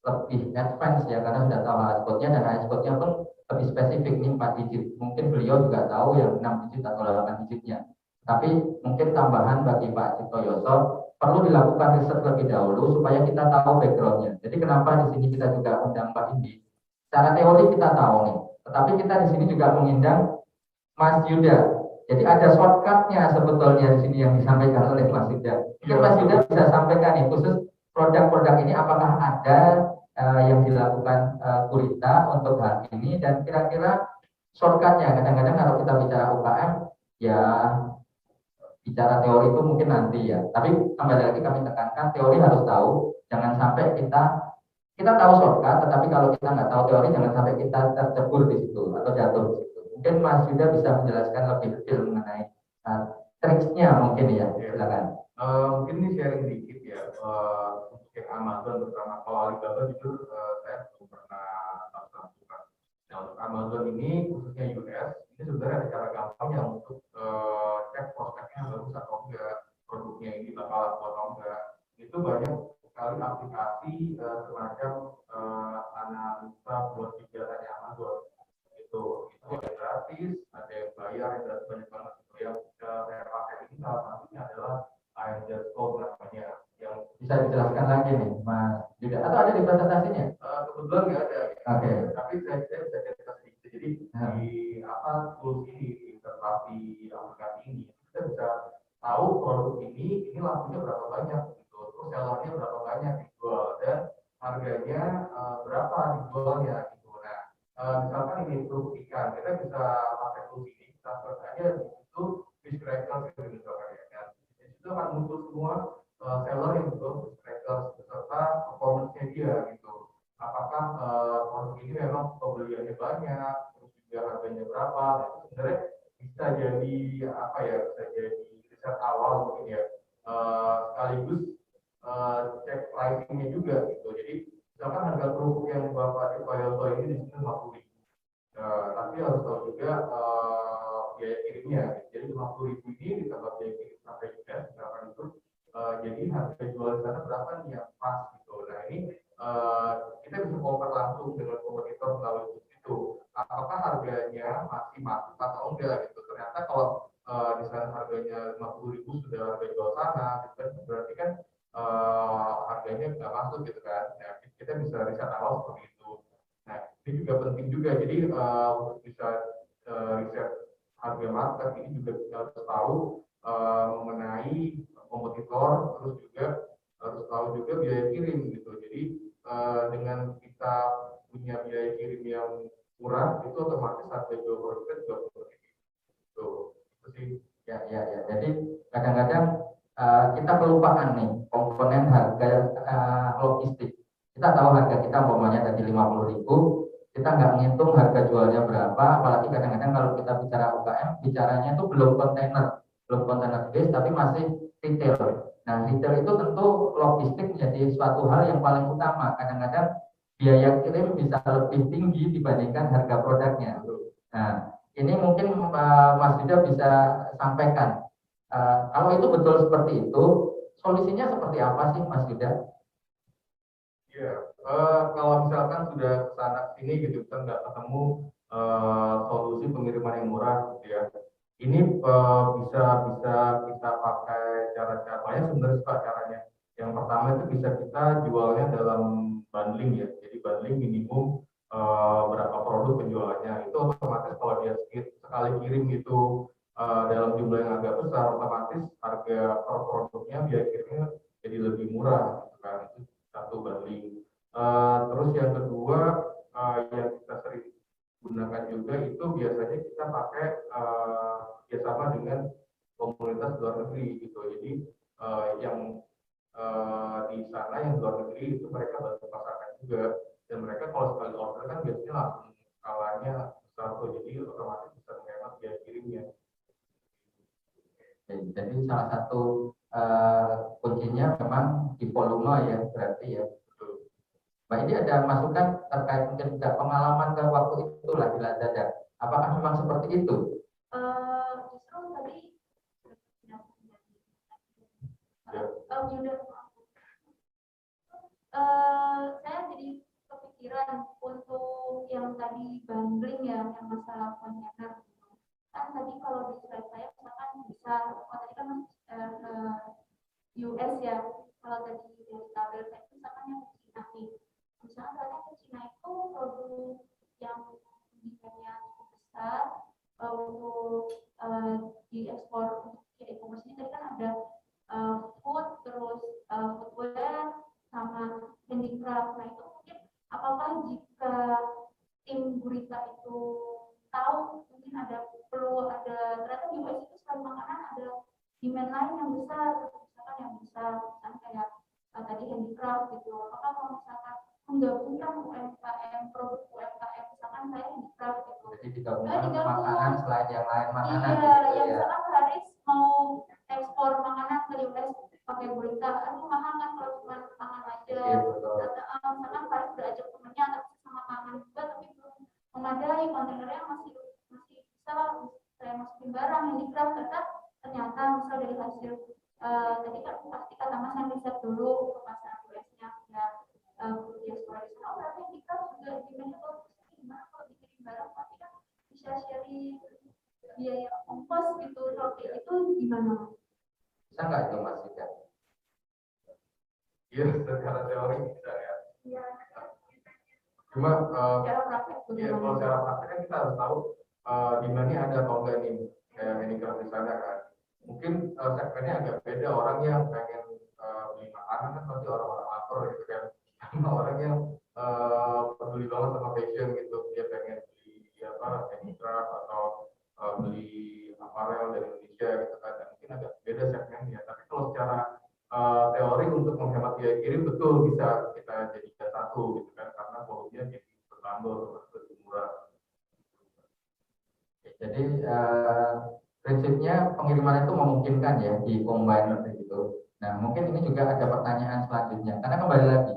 S2: lebih advance ya, karena sudah tahu high code-nya, dan high code-nya pun lebih spesifik nih 4 digit. Mungkin beliau juga tahu yang 6 digit atau 8 digitnya. Tapi mungkin tambahan bagi Pak Cipto Yoso, perlu dilakukan riset lebih dahulu supaya kita tahu background-nya. Jadi kenapa di sini kita juga undang Pak Indi? Secara teori kita tahu nih, tetapi kita di sini juga mengundang Mas Yuda. Jadi ada shortcut-nya sebetulnya di sini yang disampaikan oleh Mas Yuda. Mungkin Mas Yuda bisa sampaikan nih, khusus produk-produk ini apakah ada yang dilakukan Gurita untuk hal ini, dan kira-kira shortcut-nya. Kadang-kadang kalau kita bicara UKM ya bicara teori itu mungkin nanti ya, tapi kembali lagi kami tekankan teori harus tahu, jangan sampai kita tahu shortcut, tetapi kalau kita nggak tahu teori jangan sampai kita tercebur di situ atau jatuh di situ. Mungkin Mas Yuda bisa menjelaskan lebih detail mengenai triksnya mungkin ya, silakan.
S3: Mungkin ini sharing dikit ya, untuk yang Amazon terutama. Kalau Alibaba jujur saya belum pernah lakukan. Nah, untuk Amazon ini khususnya US, ini sebenarnya ada cara gampangnya untuk cek prospeknya bagus atau enggak, produknya ini bakal laku atau enggak. Itu banyak sekali aplikasi semacam analisa buat kegiatannya Amazon. Itu ada gratis, ada yang bayar, yang gratis banyak banget. Yang saya pakai ini salah satunya adalah ANZ Code namanya. Yang
S2: bisa dijelaskan lagi nih Mas Yuda, atau ada di presentasinya?
S3: Kebetulan nggak ada.
S2: Oke.
S3: Tapi saya bisa cerita sedikit. Jadi di tools ini, di interpretasi aplikasi ini, kita bisa tahu produk ini lakunya berapa banyak gitu, terus sellernya berapa banyak dijual, dan harganya berapa dijualnya gitu. Nah, misalkan ini kerupuk ikan, kita bisa pakai tools ini, kita search aja di situ fish crackers gitu misalkan ya kan. Di situ akan muncul semua seller yang jual fish crackers beserta performance-nya dia gitu. Apakah produk ini memang pembeliannya banyak, terus juga harganya berapa. Nah, itu sebenarnya bisa jadi apa ya, bisa jadi riset awal mungkin ya, sekaligus cek pricing-nya juga gitu. Jadi misalkan harga kerupuk yang Bapak Cipto ini di sini 50.000, tapi harus tahu juga biaya kirimnya. Jadi 50.000 ini ditambah biaya kirim sampai juga misalkan itu, jadi harga jual di sana berapa nih yang pas gitu. Nah ini kita bisa compare langsung dengan kompetitor melalui itu, apakah harganya masih masuk atau enggak gitu. Ternyata kalau di sana harganya 50.000 sudah harga jual sana gitu kan, berarti kan harganya nggak masuk gitu kan. Nah, kita bisa riset awal seperti itu. Nah ini juga penting juga, jadi untuk bisa riset harga market ini juga kita harus tahu mengenai kompetitor, terus juga harus tahu juga biaya kirim gitu. Jadi dengan kita punya biaya kirim yang murah, itu otomatis harga jual produknya juga lebih gitu. Itu sih.
S2: Ya. Jadi kadang-kadang kita kelupaan nih komponen harga logistik. Kita tahu harga kita umpamanya tadi 50.000, kita nggak ngitung harga jualnya berapa. Apalagi kadang-kadang kalau kita bicara UKM, bicaranya itu belum kontainer base, tapi masih retail. Nah, retail itu tentu logistik menjadi suatu hal yang paling utama. Kadang-kadang biaya kirim bisa lebih tinggi dibandingkan harga produknya. Nah, ini mungkin Mas Yuda bisa sampaikan. Kalau itu betul seperti itu, solusinya seperti apa sih Mas Yuda?
S3: Iya, kalau misalkan sudah kesana sini gitu, kita nggak ketemu solusi pengiriman yang murah gitu ya. Ini bisa kita pakai cara-cara banyak sebenarnya caranya. Yang pertama itu bisa kita jualnya dalam bundling ya. Jadi bundling minimum berapa produk penjualannya. Itu otomatis kalau dia sekali kirim itu dalam jumlah yang agak besar, otomatis harga per produknya biaya kirimnya jadi lebih murah gitu kan. Itu satu bundling. Terus yang kedua yang kita sering gunakan juga itu biasanya kita pakai kerjasama dengan komunitas luar negeri gitu. Jadi skalanya besar tuh, jadi otomatis bisa menghemat biaya kirimnya.
S2: Jadi salah satu kuncinya memang di volume ya berarti ya.
S3: Betul.
S2: Mbak, ini ada masukan terkait mungkin juga pengalaman ke waktu itu lah di Lazada. Apakah memang seperti itu?
S1: Justru tadi saya jadi kepikiran untuk yang tadi bundling ya, yang masalah kontainer. Kan tadi kalau di slide saya misalkan bisa, tadi kan US ya, kalau tadi dari tabel saya misalkan yang ke Cina nih, misalkan tadi ke Cina itu produk yang demandnya cukup besar untuk diekspor untuk e-commerce ini, tadi kan ada food, terus footwear sama handicraft. Nah itu mungkin apakah jika tim Gurita itu tahu mungkin perlu ada, ternyata di US itu selain makanan ada demand lain yang besar, misalkan kayak tadi handicraft gitu. Apakah kalau misalkan menggabungkan UMKM, produk UMKM, misalkan saya handicraft gitu,
S2: jadi digabungkan makanan selain yang lain makanan
S1: iya,
S2: gitu
S1: ya
S2: ya.
S1: misalkan Haris mau ekspor makanan ke US pakai Gurita, aduh mahal kan kalau cuma pangan aja. Misalkan Haris udah ajak temennya tapi sama pangan juga, tapi belum memadai, kontainernya masih bisa saya masukin barang handicraft, ternyata misal dari hasil tadi kan pasti kata Mas yang riset dulu ke pasar US-nya ya, diaspora di sana. Berarti handicraft juga demandnya bagus, gimana kalau dikirim barang tapi kan bisa sharing biaya ongkos gitu, kalau kayak itu gimana?
S2: Bisa nggak itu Mas Ida?
S3: Iya, secara teori bisa ya.
S1: Iya.
S3: Cuma
S1: Secara praktek
S3: ya, kalau secara praktek kan kita harus tahu demandnya ada atau enggak nih, kayak handicraft di sana kan. Mungkin segmennya agak beda, orang yang pengen beli makanan kan pasti orang-orang lapar gitu kan, sama orang yang peduli banget sama fashion gitu, dia pengen beli handicraft atau beli aparel dari Indonesia gitu kan. Dan mungkin agak beda segmennya, tapi kalau secara teori untuk menghemat biaya kirim betul bisa kita jadikan satu gitu kan, karena volumenya jadi bertambah lebih murah.
S2: Jadi prinsipnya pengiriman itu memungkinkan ya di combine begitu. Nah mungkin ini juga ada pertanyaan selanjutnya, karena kembali lagi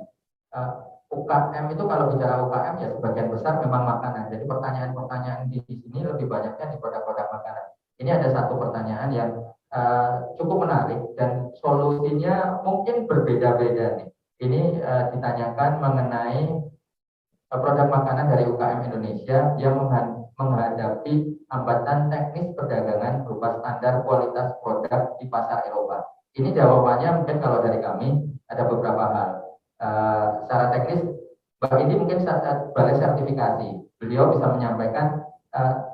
S2: UKM itu, kalau bicara UKM ya sebagian besar memang makanan. Jadi pertanyaan-pertanyaan di sini lebih banyaknya di produk-produk makanan. Ini ada satu pertanyaan yang cukup menarik dan solusinya mungkin berbeda-beda nih. Ini ditanyakan mengenai produk makanan dari UKM Indonesia yang menghadapi hambatan teknis perdagangan berupa standar kualitas produk di pasar Eropa. Ini jawabannya mungkin kalau dari kami ada beberapa hal. Secara teknis, Mbak ini mungkin balai sertifikasi. Beliau bisa menyampaikan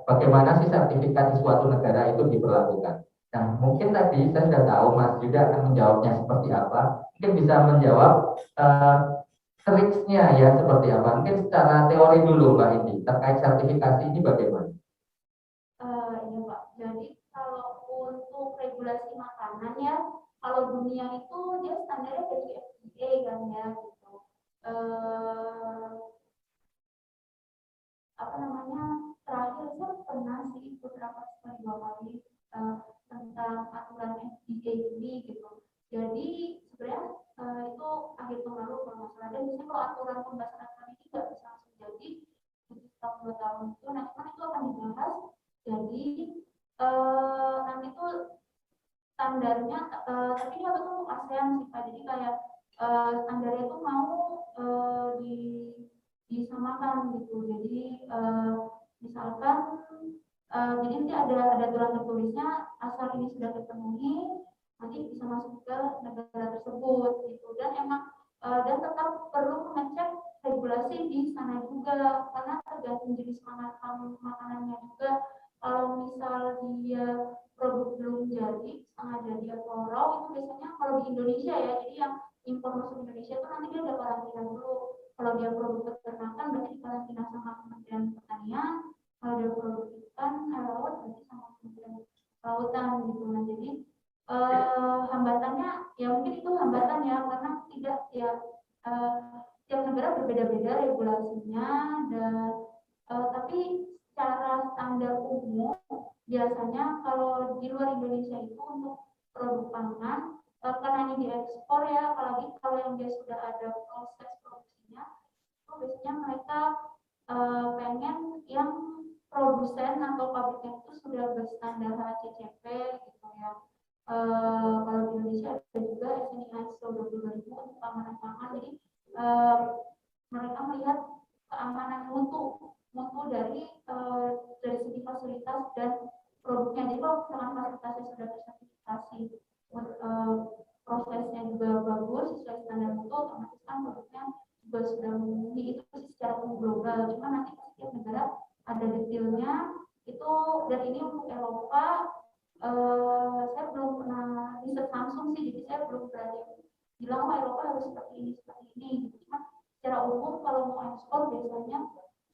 S2: bagaimana sih sertifikat di suatu negara itu diberlakukan. Nah, mungkin tadi saya sudah tahu Mas Yuda akan menjawabnya seperti apa. Mungkin bisa menjawab triksnya ya seperti apa. Mungkin secara teori dulu Mbak Indi, terkait sertifikasi ini bagaimana?
S1: Iya Pak, jadi kalau untuk regulasi makanan ya, kalau dunia itu dia standarnya dari FDA kan ya gitu. Apa namanya, terakhir saya pernah sih beberapa kali, 2 kali tentang aturan FDA ini gitu. Jadi sebenarnya itu akhir tahun lalu kalau nggak salah, dan biasanya kalau aturan pembahasan aturan ini nggak bisa langsung jadi sekitar 2 tahun itu, nah cuman itu akan dibahas. Jadi nanti itu standarnya, tapi ini waktu itu untuk ASEAN sih Pak, jadi kayak standarnya itu mau disamakan gitu. Jadi misalkan jadi nanti ada aturan tertulisnya, asal ini sudah terpenuhi nanti bisa masuk ke negara tersebut gitu. Dan emang dan tetap perlu mengecek regulasi di sana juga, karena tergantung jenis makanannya juga. Kalau misal dia produk belum jadi, setengah jadi atau raw, itu biasanya kalau di Indonesia ya, jadi yang impor masuk Indonesia itu nanti dia ada karantina dulu. Kalau dia produk peternakan berarti dikarantina sama Kementerian Pertanian. Kalau dia produk ikan air laut berarti sama Kementerian Kelautan gitu. Nah jadi hambatannya ya mungkin itu hambatan ya, karena tidak tiap negara berbeda-beda regulasinya, dan tapi secara standar umum biasanya kalau di luar Indonesia itu untuk produk pangan karena ini diekspor ya, apalagi kalau yang dia sudah ada proses produksinya, itu biasanya mereka pengen yang produsen atau pabriknya itu sudah berstandar HACCP gitu ya. Kalau di Indonesia ada juga SNI ISO 22000 untuk keamanan pangan, jadi mereka melihat keamanan mutu dari segi fasilitas dan produknya. Jadi kalau misalkan fasilitasnya sudah tersertifikasi, prosesnya juga bagus sesuai standar mutu, otomatis kan produknya juga sudah memenuhi itu secara global. Cuma nanti setiap negara ada detailnya itu, dan ini untuk Eropa saya belum pernah riset langsung sih, jadi saya belum berani bilang Eropa harus seperti ini gitu. Cuma secara umum kalau mau ekspor biasanya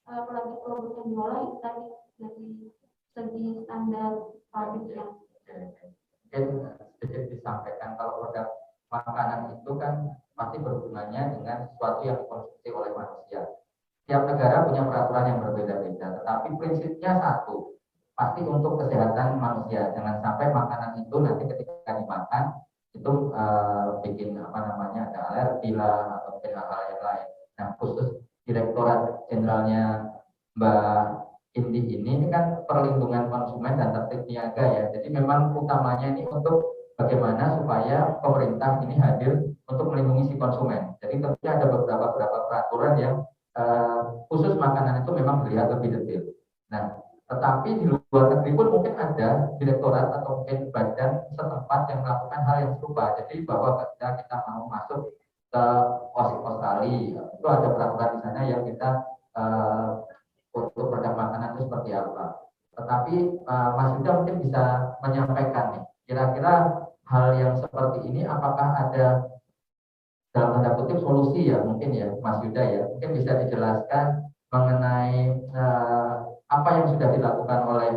S1: apalagi produk yang diolah itu tadi dari segi standar pabrik yang
S2: mungkin sedikit disampaikan kalau produk makanan itu kan pasti berhubungannya dengan sesuatu yang dikonsumsi oleh manusia. Tiap negara punya peraturan yang berbeda-beda, tetapi prinsipnya satu, pasti untuk kesehatan manusia. Jangan sampai makanan itu nanti ketika dimakan itu bikin ada alergi lah atau mungkin hal-hal yang lain. Nah, khusus Direktorat Jenderalnya Mbak Indi ini kan perlindungan konsumen dan tertib niaga ya. Jadi memang utamanya ini untuk bagaimana supaya pemerintah ini hadir untuk melindungi si konsumen. Jadi tentunya ada beberapa peraturan yang khusus makanan itu memang dilihat lebih detail. Nah, tetapi di luar negeri pun mungkin ada direktorat atau mungkin badan setempat yang melakukan hal yang serupa. Jadi bahwa ketika kita mau masuk ke Australia, itu ada peraturan di sana yang kita untuk produk makanan itu seperti apa. Tetapi Mas Yuda mungkin bisa menyampaikan nih, kira-kira hal yang seperti ini apakah ada dalam tanda kutip solusi ya mungkin ya Mas Yuda ya, mungkin bisa dijelaskan mengenai apa yang sudah dilakukan oleh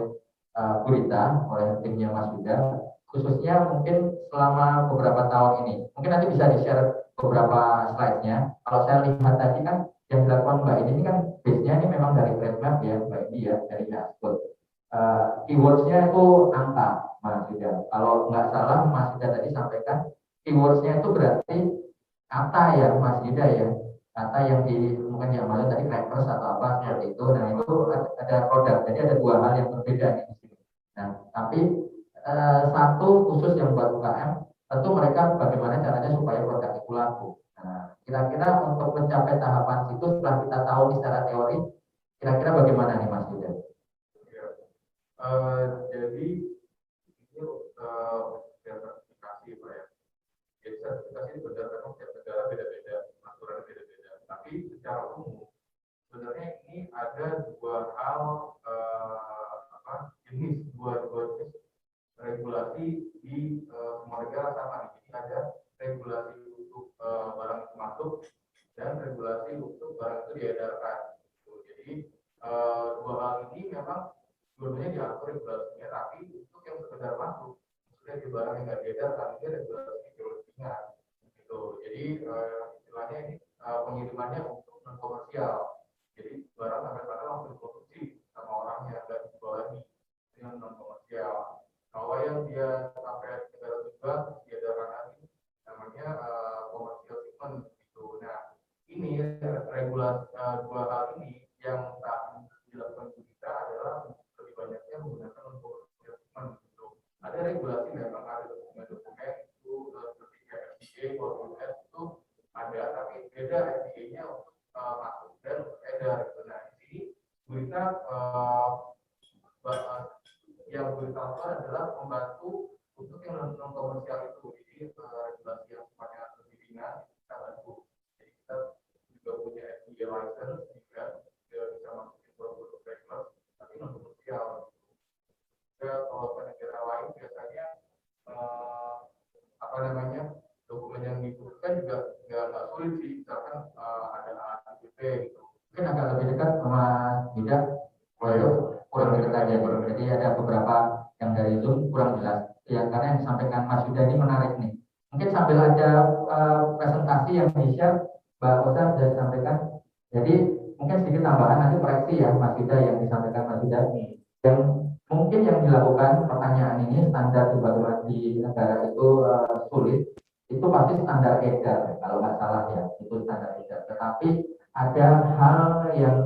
S2: Bu Rita, oleh timnya Mas Yuda, khususnya mungkin selama beberapa tahun ini. Mungkin nanti bisa di-share beberapa slide-nya. Kalau saya lihat tadi kan yang dilakukan Mbak ini kan base-nya ini memang dari Redmap ya, Mbak ini ya, dari Nasdaq. Keywords-nya itu angka, Mas Yuda. Kalau nggak salah Mas Yuda tadi sampaikan, keywords-nya itu berarti kata ya Mas Yuda ya, kata yang di mungkin yang maksud tadi crackers atau apa seperti itu. Nah itu ada produk, jadi ada dua hal yang berbeda nih di sini. Nah tapi satu khusus yang buat UKM, tentu mereka bagaimana caranya supaya produk itu laku. Nah kira-kira untuk mencapai tahapan itu setelah kita tahu secara teori, kira-kira bagaimana nih Mas Yuda?
S3: Jadi ini sertifikasi Pak ya. Jadi sertifikasi ini berdasarkan setiap negara beda-beda, aturan beda-beda. Tapi secara umum sebenarnya ini ada dua hal dua jenis regulasi di semua negara sama. Jadi ada regulasi untuk barang itu masuk dan regulasi untuk barang itu diedarkan. Jadi dua hal ini memang dua-duanya diatur regulasinya, tapi untuk yang sekedar masuk, maksudnya di barang yang nggak diedarkan, ini regulasinya jauh lebih ringan. Gitu. Jadi istilahnya ini pengirimannya untuk non komersial. Jadi barang sampai sana langsung diproduksi sama orang yang nggak dijual lagi, dengan non komersial. Kalau yang dia sampai negara tujuan diedarkan lagi, namanya komersial shipment. Gitu. Nah ini regulasi dua hal ini yang tak dilakukan kita adalah lebih banyaknya menggunakan non-komersial shipment. Gitu. Ada regulasi memang ada dokumen-dokumen itu seperti FDA, World US itu ada, tapi beda FDA-nya untuk masuk dan untuk edar. Nah di sini berita yang berita adalah membantu untuk yang non komersial itu. Jadi regulasi yang sifatnya lebih ringan kita bantu. Jadi kita juga punya FDA license juga bisa masukin produk regular tapi non komersial. Juga kalau ke negara lain biasanya dokumen yang dibutuhkan juga nggak sulit sih, misalkan ada ATP gitu.
S2: Mungkin agak lebih dekat sama Yuda, kurang dekat aja. Jadi ada beberapa yang dari Zoom kurang jelas. Ya karena yang disampaikan Mas Yuda ini menarik nih. Mungkin sambil ada presentasi yang di-share Mbak Osa sudah disampaikan. Jadi mungkin sedikit tambahan nanti koreksi ya Mas Yuda yang disampaikan Mas Yuda yang mungkin yang dilakukan pertanyaan ini standar bagaimana di negara itu sulit itu pasti standar edar kalau nggak salah ya itu standar edar tetapi ada hal yang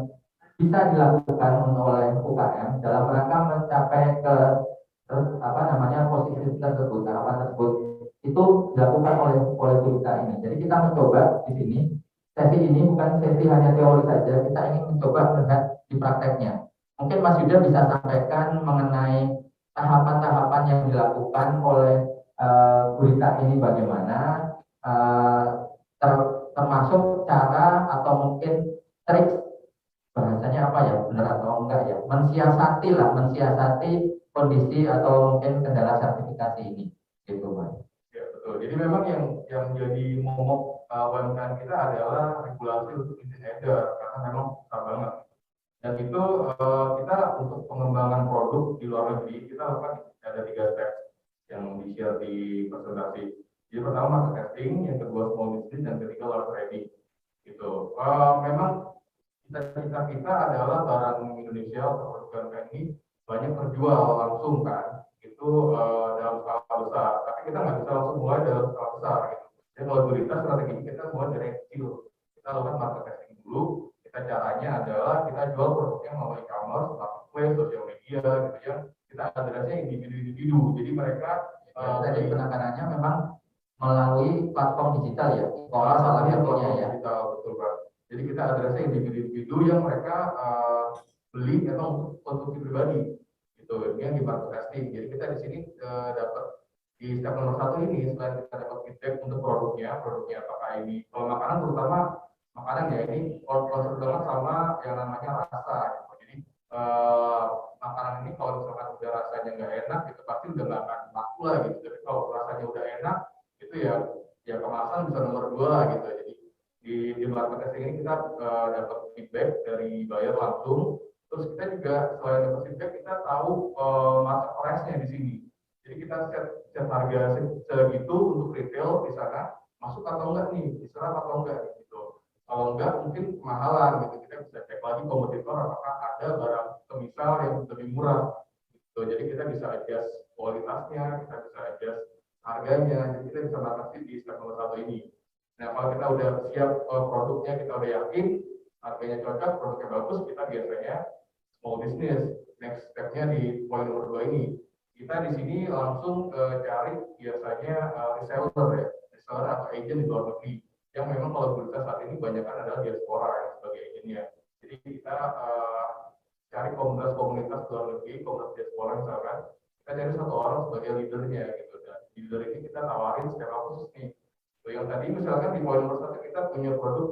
S2: bisa dilakukan oleh UKM dalam rangka mencapai ke apa namanya posisi tersebut tahapan tersebut itu dilakukan oleh kita ini. Jadi kita mencoba di sini sesi ini bukan sesi hanya teori saja, kita ingin mencoba melihat di prakteknya. Mungkin Mas Yuda bisa sampaikan mengenai tahapan-tahapan yang dilakukan oleh gurita ini bagaimana, termasuk cara atau mungkin trik bahasanya apa ya benar atau enggak ya mensiasati kondisi atau mungkin kendala sertifikasi ini gitu Mas.
S3: Ya betul. Jadi memang yang jadi momok UMKM kita adalah regulasi untuk izin edar karena memang susah banget. Dan itu kita untuk pengembangan produk di luar negeri kita lakukan ada 3 step yang di-share di presentasi. Jadi pertama market testing, yang kedua small business, dan ketiga large ready. Gitu. Memang cita-cita kita adalah barang Indonesia atau produk UMKM ini banyak terjual langsung kan, itu dalam skala besar. Tapi kita nggak bisa langsung mulai dalam skala besar. Gitu. Jadi kalau gurita strategi kita mulai dari kecil. Kita lakukan market testing dulu. Kita caranya adalah kita jual produknya melalui e-commerce, marketplace, sosial media, gitu ya. Kita adresnya individu-individu. Jadi mereka
S2: jadi penekanannya memang melalui platform digital ya. Kalau salah satunya ya.
S3: Digital betul Pak. Jadi kita adresnya individu-individu yang mereka beli atau untuk konsumsi pribadi. Itu yang di market testing. Jadi kita di sini dapat di step nomor 1 ini selain kita dapat feedback untuk produknya apakah ini kalau makanan terutama makanan ya ini concern banget sama yang namanya rasa gitu. Jadi makanan ini kalau misalkan udah rasanya nggak enak itu pasti udah nggak akan laku lah gitu. Tapi kalau rasanya udah enak itu ya kemasan bisa nomor 2 gitu. Jadi di market testing ini kita dapat feedback dari buyer langsung. Terus kita juga selain dapat feedback kita tahu market price-nya di sini. Jadi kita set harga segitu untuk retail di sana masuk atau enggak nih, diserap atau enggak gitu. Kalau enggak mungkin kemahalan gitu. Kita bisa cek lagi kompetitor apakah ada barang semisal yang lebih murah gitu. Jadi kita bisa adjust kualitasnya, kita bisa adjust harganya. Jadi kita bisa batasi di step nomor 1 ini. Nah kalau kita udah siap produknya, kita udah yakin harganya cocok, produknya bagus, kita biasanya small business. Next stepnya di poin nomor 2 ini. Kita di sini langsung cari biasanya reseller atau agent di luar negeri yang memang kalau kita saat ini banyak kan adalah diaspora yang sebagai agentnya. Jadi kita cari komunitas luar negeri, komunitas diaspora misalkan, kita cari 1 orang sebagai leadernya gitu. Dan leader ini kita tawarin secara khusus nih. So, yang tadi misalkan di poin nomor 1 kita punya produk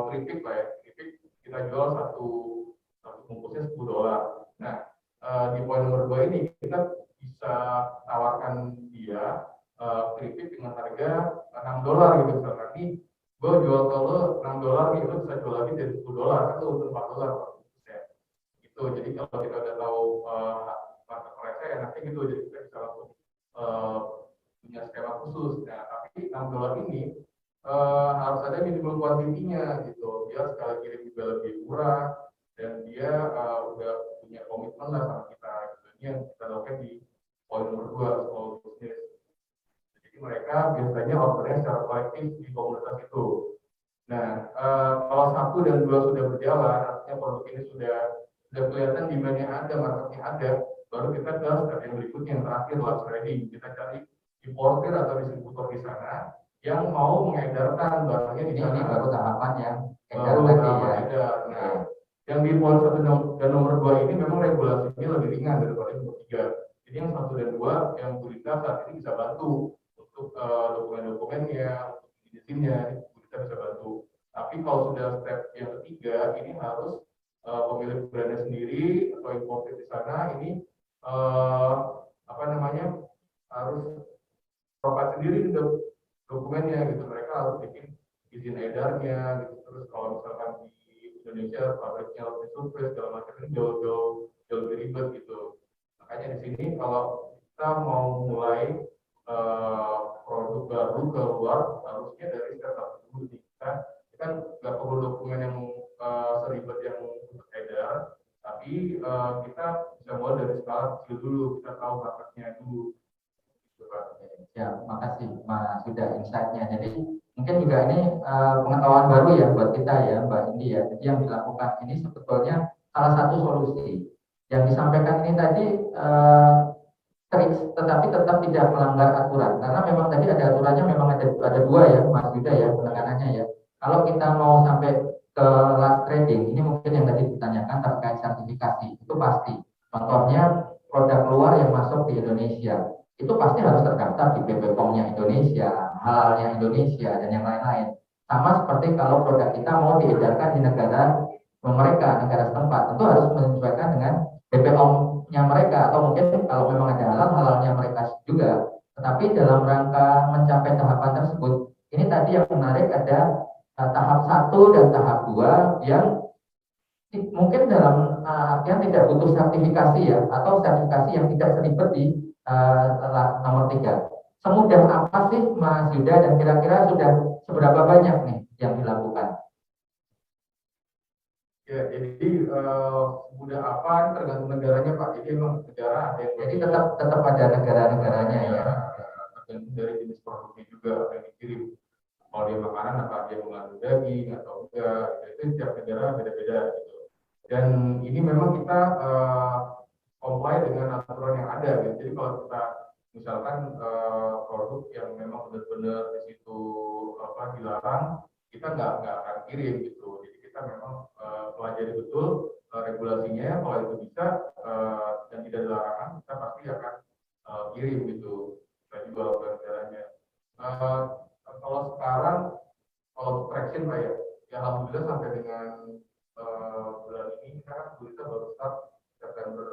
S3: keripik lah ya, keripik kita jual satu bungkusnya $10. Nah di poin nomor 2 ini kita bisa tawarkan dia keripik dengan harga $6 gitu misalkan nih gue jual ke lo $6 nih lo bisa jual lagi dari $10 kan lo untung $4 ya gitu. Jadi kalau kita udah tahu market price enaknya gitu jadi kita bisa langsung punya skema khusus. Nah tapi $6 ini harus ada minimum kuantitinya gitu biar sekali kirim juga lebih murah dan dia udah punya komitmen lah sama kita gitu. Ini yang kita lakukan di poin nomor 2 small business. Jadi mereka biasanya ordernya secara kolektif di komunitas itu. Nah kalau 1 dan 2 sudah berjalan artinya produk ini sudah kelihatan demand-nya ada, marketnya ada, baru kita ke step yang berikutnya yang terakhir large trading. Kita cari importer atau distributor di sana yang mau mengedarkan barangnya di sana. Ini baru tahapan yang edar. Nah, yang di poin 1 dan nomor 2 ini memang regulasinya lebih ringan daripada nomor 3. Jadi yang 1 dan 2 yang Gurita saat ini bisa bantu untuk dokumen-dokumennya, untuk izinnya, Gurita bisa bantu. Tapi kalau sudah step yang ketiga ini harus pemilik brandnya sendiri atau importer di sana ini harus provide sendiri dokumennya gitu. Mereka harus bikin izin edarnya gitu. Terus kalau misalkan di Indonesia pabriknya harus disurvei segala macam ini jauh lebih ribet gitu. Makanya di sini kalau kita mau mulai produk baru keluar harusnya dari step 1 dulu nih. Kita kan nggak perlu dokumen yang kita bisa mulai dari skala kecil dulu, kita tahu marketnya dulu. Gitu, Pak.
S2: Ya, makasih Mas sudah insight-nya. Jadi mungkin juga ini pengetahuan baru ya buat kita ya Mbak Indi ya. Jadi yang dilakukan ini sebetulnya salah satu solusi. Yang disampaikan ini tadi tetapi tetap tidak melanggar aturan karena memang tadi ada aturannya, memang ada dua ya Mas Yuda ya penekanannya ya. Kalau kita mau sampai ke last trading, ini mungkin yang tadi ditanyakan terkait sertifikasi itu pasti. Contohnya produk luar yang masuk di Indonesia itu pasti harus terdaftar di BPOM-nya Indonesia, halalnya Indonesia dan yang lain-lain. Sama seperti kalau produk kita mau diedarkan di negara mereka, negara setempat, tentu harus menyesuaikan dengan BPOM-nya mereka, atau mungkin kalau memang ada halalnya mereka juga. Tetapi dalam rangka mencapai tahapan tersebut, ini tadi yang menarik ada tahap 1 dan tahap 2 yang mungkin dalam artian tidak butuh sertifikasi ya, atau sertifikasi yang tidak seribet di nomor 3. Semudah apa sih Mas Yuda dan kira-kira sudah seberapa banyak nih yang dilakukan?
S3: Ya, jadi mudah apa tergantung negaranya Pak. Jadi memang negara ada yang
S2: jadi tetap ada negara-negaranya ya.
S3: Tergantung dari jenis produknya juga yang dikirim. Kalau dia makanan apa dia mengandung daging atau enggak, itu setiap negara beda-beda gitu. Dan ini memang kita comply dengan aturan yang ada gitu. Jadi kalau kita misalkan produk yang memang benar-benar di situ dilarang, kita nggak akan kirim gitu. Jadi kita memang pelajari betul regulasinya. Kalau itu bisa dan tidak dilarang, kita pasti akan kirim gitu. Kita jual ke negaranya. Kalau sekarang, kalau traction Pak ya alhamdulillah sampai dengan bulan ini kita kan kita baru start September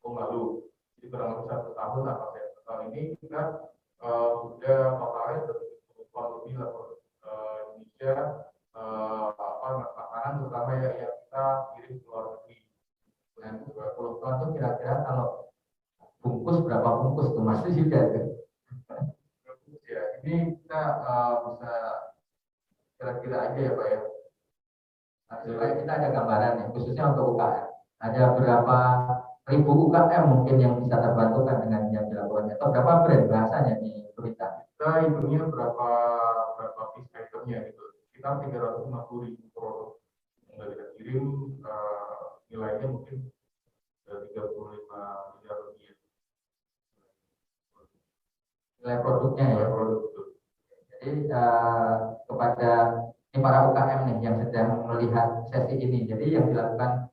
S3: lalu. Jadi kurang lebih 1 tahun lah Pak ya. Tahun ini kita sudah totalnya kurang lebih lah Indonesia makanan terutama ya yang kita kirim ke luar negeri.
S2: Dan 20 ton itu kira-kira kalau bungkus berapa bungkus tuh Mas juga tuh?
S3: Ya, ini kita bisa kira-kira aja ya Pak ya.
S2: Nah, supaya kita ada gambaran ya, khususnya untuk UKM. Ada berapa ribu UKM mungkin yang bisa terbantukan dengan yang dilakukan, atau berapa brand bahasanya di berita?
S3: Kita hitungnya berapa piece itemnya gitu. Kita 350.000 produk yang kita kirim, nilainya mungkin 35 miliar rupiah.
S2: Nilai produknya ya.
S3: Nilai produk itu.
S2: Jadi kepada ini para UKM nih yang sedang melihat sesi ini, jadi yang dilakukan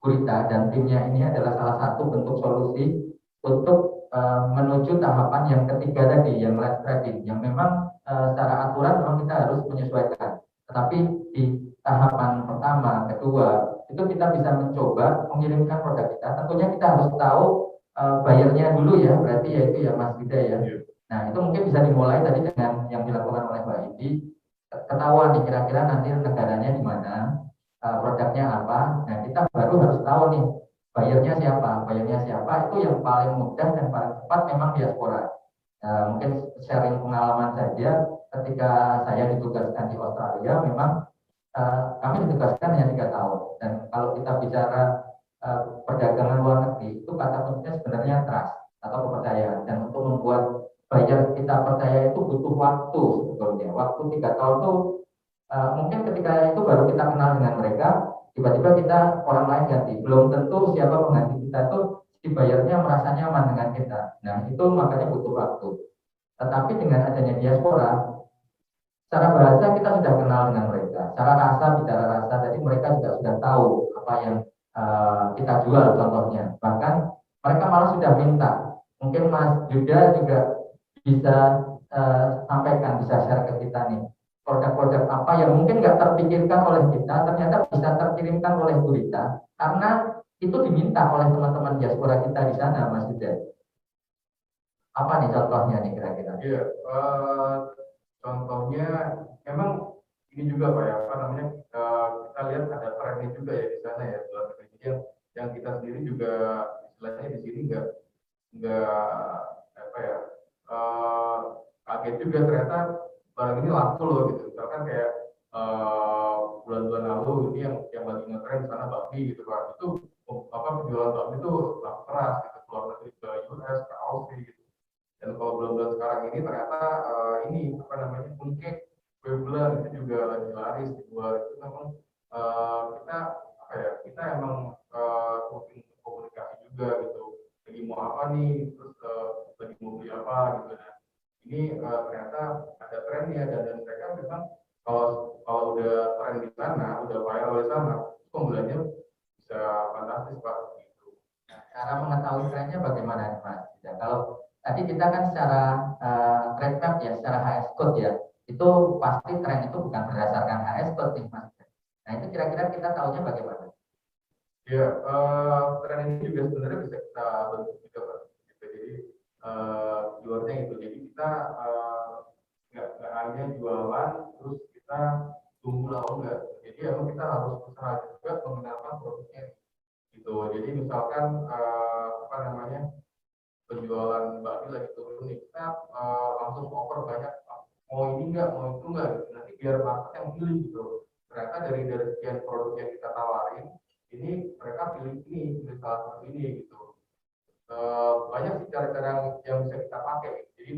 S2: Gurita dan timnya ini adalah salah satu bentuk solusi untuk menuju tahapan yang ketiga tadi, yang last trading, yang memang secara aturan memang kita harus menyesuaikan. Tetapi di tahapan pertama, kedua, itu kita bisa mencoba mengirimkan produk kita. Tentunya kita harus tahu bayarnya dulu ya, berarti yaitu ya Mas Bida ya. Nah itu mungkin bisa dimulai tadi dengan yang dilakukan oleh Mbak Indi, ketahuan nih kira-kira nanti negaranya di mana, produknya apa. Nah kita baru harus tahu nih bayarnya siapa, itu yang paling mudah dan paling cepat memang diaspora. Mungkin sharing pengalaman saja, ketika saya ditugaskan di Australia memang kami ditugaskan hanya 3 tahun, dan kalau kita bicara perdagangan luar negeri itu kata kuncinya sebenarnya trust atau kepercayaan, dan untuk membuat bayar kita percaya itu butuh waktu sebetulnya. Waktu 3 tahun itu mungkin ketika itu baru kita kenal dengan mereka, tiba-tiba kita orang lain ganti, belum tentu siapa pengganti kita itu dibayarnya merasa nyaman dengan kita. Nah itu makanya butuh waktu. Tetapi dengan adanya diaspora, secara bahasa kita sudah kenal dengan mereka, secara rasa, bicara rasa tadi mereka juga sudah tahu apa yang kita jual contohnya. Bahkan mereka malah sudah minta, mungkin Mas Yuda juga bisa sampaikan, bisa share ke kita nih produk-produk apa yang mungkin nggak terpikirkan oleh kita, ternyata bisa terkirimkan oleh Gurita karena itu diminta oleh teman-teman diaspora kita di sana, Mas Yuda. Apa nih contohnya nih kira-kira?
S3: Iya, contohnya memang ini juga Pak ya, apa namanya, kita lihat ada trennya juga ya di sana ya, dalam negeri yang kita sendiri juga istilahnya di sini nggak apa ya, kaget juga ternyata barang ini laku loh gitu. Misalkan kayak bulan-bulan lalu ini yang yang lagi ngetren di sana bakmi gitu Pak, itu penjualan bakmi itu laku keras gitu, keluar negeri ke US, ke Aussie gitu. Dan kalau bulan-bulan sekarang ini ternyata ini apa namanya mooncake, kue bulan itu juga lagi laris dijual. Itu memang kita apa ya, kita emang rutin komunikasi juga gitu, lagi mau apa nih, terus lagi mau beli apa gitu. Nah ini ternyata ada trennya, dan mereka memang kalau udah tren di sana, udah viral di sana, pembeliannya bisa fantastis Pak gitu.
S2: Nah, cara mengetahui trennya bagaimana nih, Mas? Ya, kalau tadi kita kan secara trade map ya, secara HS code ya, itu pasti tren itu bukan berdasarkan HS code nih, Mas. Nah itu kira-kira kita tahunya bagaimana?
S3: Ya, tren ini juga sebenarnya bisa kita bentuk juga Pak. Gitu. Jadi keywordnya itu. Jadi kita nggak hanya jualan terus kita tunggu lalu enggak. Jadi emang kita harus usaha juga mengenalkan produknya. Gitu. Jadi misalkan apa namanya penjualan bakmi lagi turun nih, kita langsung offer banyak, mau ini enggak, mau itu enggak, gitu. Nanti biar market yang pilih gitu. Ternyata dari sekian produk yang kita tawarin, ini mereka pilih ini, pilih salah satu ini gitu. Banyak sih cara-cara yang bisa kita pakai. Jadi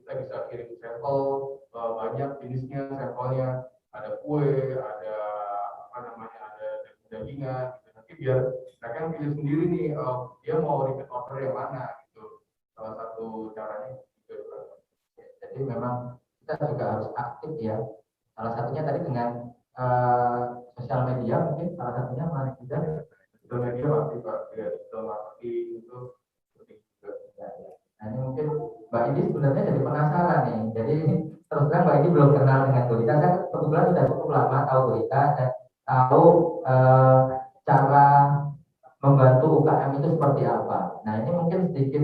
S3: kita bisa kirim sampel banyak jenisnya, sampelnya ada kue, ada apa namanya, ada dagingan. Gitu. Nanti biar mereka yang pilih sendiri nih, dia mau repeat order yang mana gitu. Salah satu caranya juga.
S2: Jadi memang kita juga harus aktif ya. Salah satunya tadi dengan sosial media, mungkin salah satunya mana juga.
S3: Sosial media pasti Pak, ya, digital marketing itu penting juga.
S2: Nah ini mungkin Mbak Indi sebenarnya jadi penasaran nih. Jadi terus terang Mbak Indi belum kenal dengan Gurita. Saya kebetulan sudah cukup lama tahu Gurita dan tahu cara membantu UKM itu seperti apa. Nah ini mungkin sedikit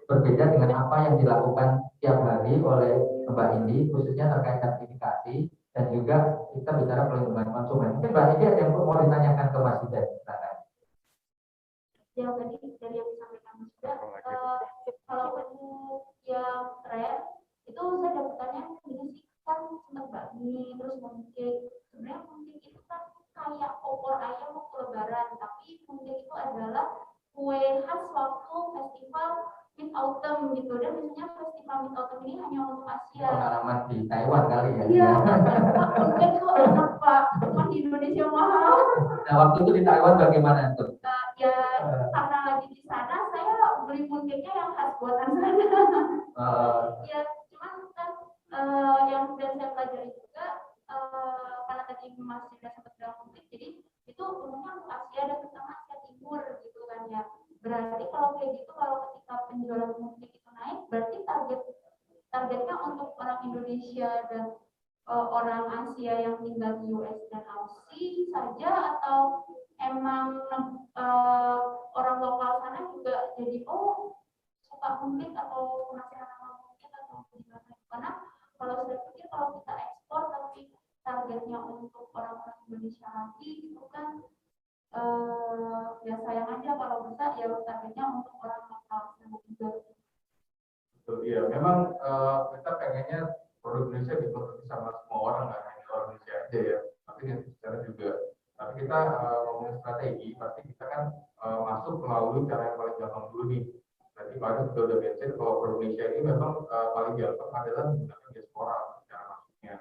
S2: berbeda dengan apa yang dilakukan tiap hari oleh Mbak Indi, khususnya terkait sertifikasi dan juga kita bicara pelindungan konsumen. Mungkin Mbak Indi ada yang mau ditanyakan ke Mas Yuda.
S1: Ya tadi dari yang disampaikan Mas Yuda, kalau untuk yang tren itu saya dapat tanya gini sih, kan sempat bakmi terus mooncake. Sebenarnya mooncake itu kan kayak opor ayam waktu lebaran, tapi mooncake itu adalah kue khas waktu festival Mid Autumn gitu, dan biasanya festival Mid Autumn ini hanya untuk Asia.
S2: Pengalaman di Taiwan kali ya.
S1: Iya, Pak, mooncake itu enak Pak, cuma di Indonesia mahal.
S2: Nah waktu itu di Taiwan bagaimana tuh?
S1: Ya karena lagi di sana saya beli mooncake-nya yang khas buatan sana. Ya cuman kan yang dan saya pelajari juga karena tadi Mas Yuda sempat bilang mooncake, jadi itu umumnya untuk Asia dan terutama Asia Timur gitu kan ya. Berarti kalau kayak gitu, kalau ketika penjualan mooncake itu naik, berarti targetnya untuk orang Indonesia dan orang Asia yang tinggal di US dan Aussie saja, atau emang orang lokal sana juga jadi suka mooncake atau penasaran sama mooncake atau gimana? Karena kalau saya pikir kalau kita ekspor tapi targetnya untuk orang-orang Indonesia lagi itu kan ya sayang aja kalau bisa ya targetnya untuk orang lokal sana juga.
S3: Iya, memang kita pengennya produk Indonesia diproduksi sama semua orang, nggak hanya orang Indonesia aja ya, tapi di secara juga. Tapi kita ngomongin strategi, pasti kita kan masuk melalui cara yang paling gampang dulu nih. Tadi Pak Arief sudah mention kalau produk Indonesia ini memang paling gampang adalah menggunakan diaspora cara masuknya.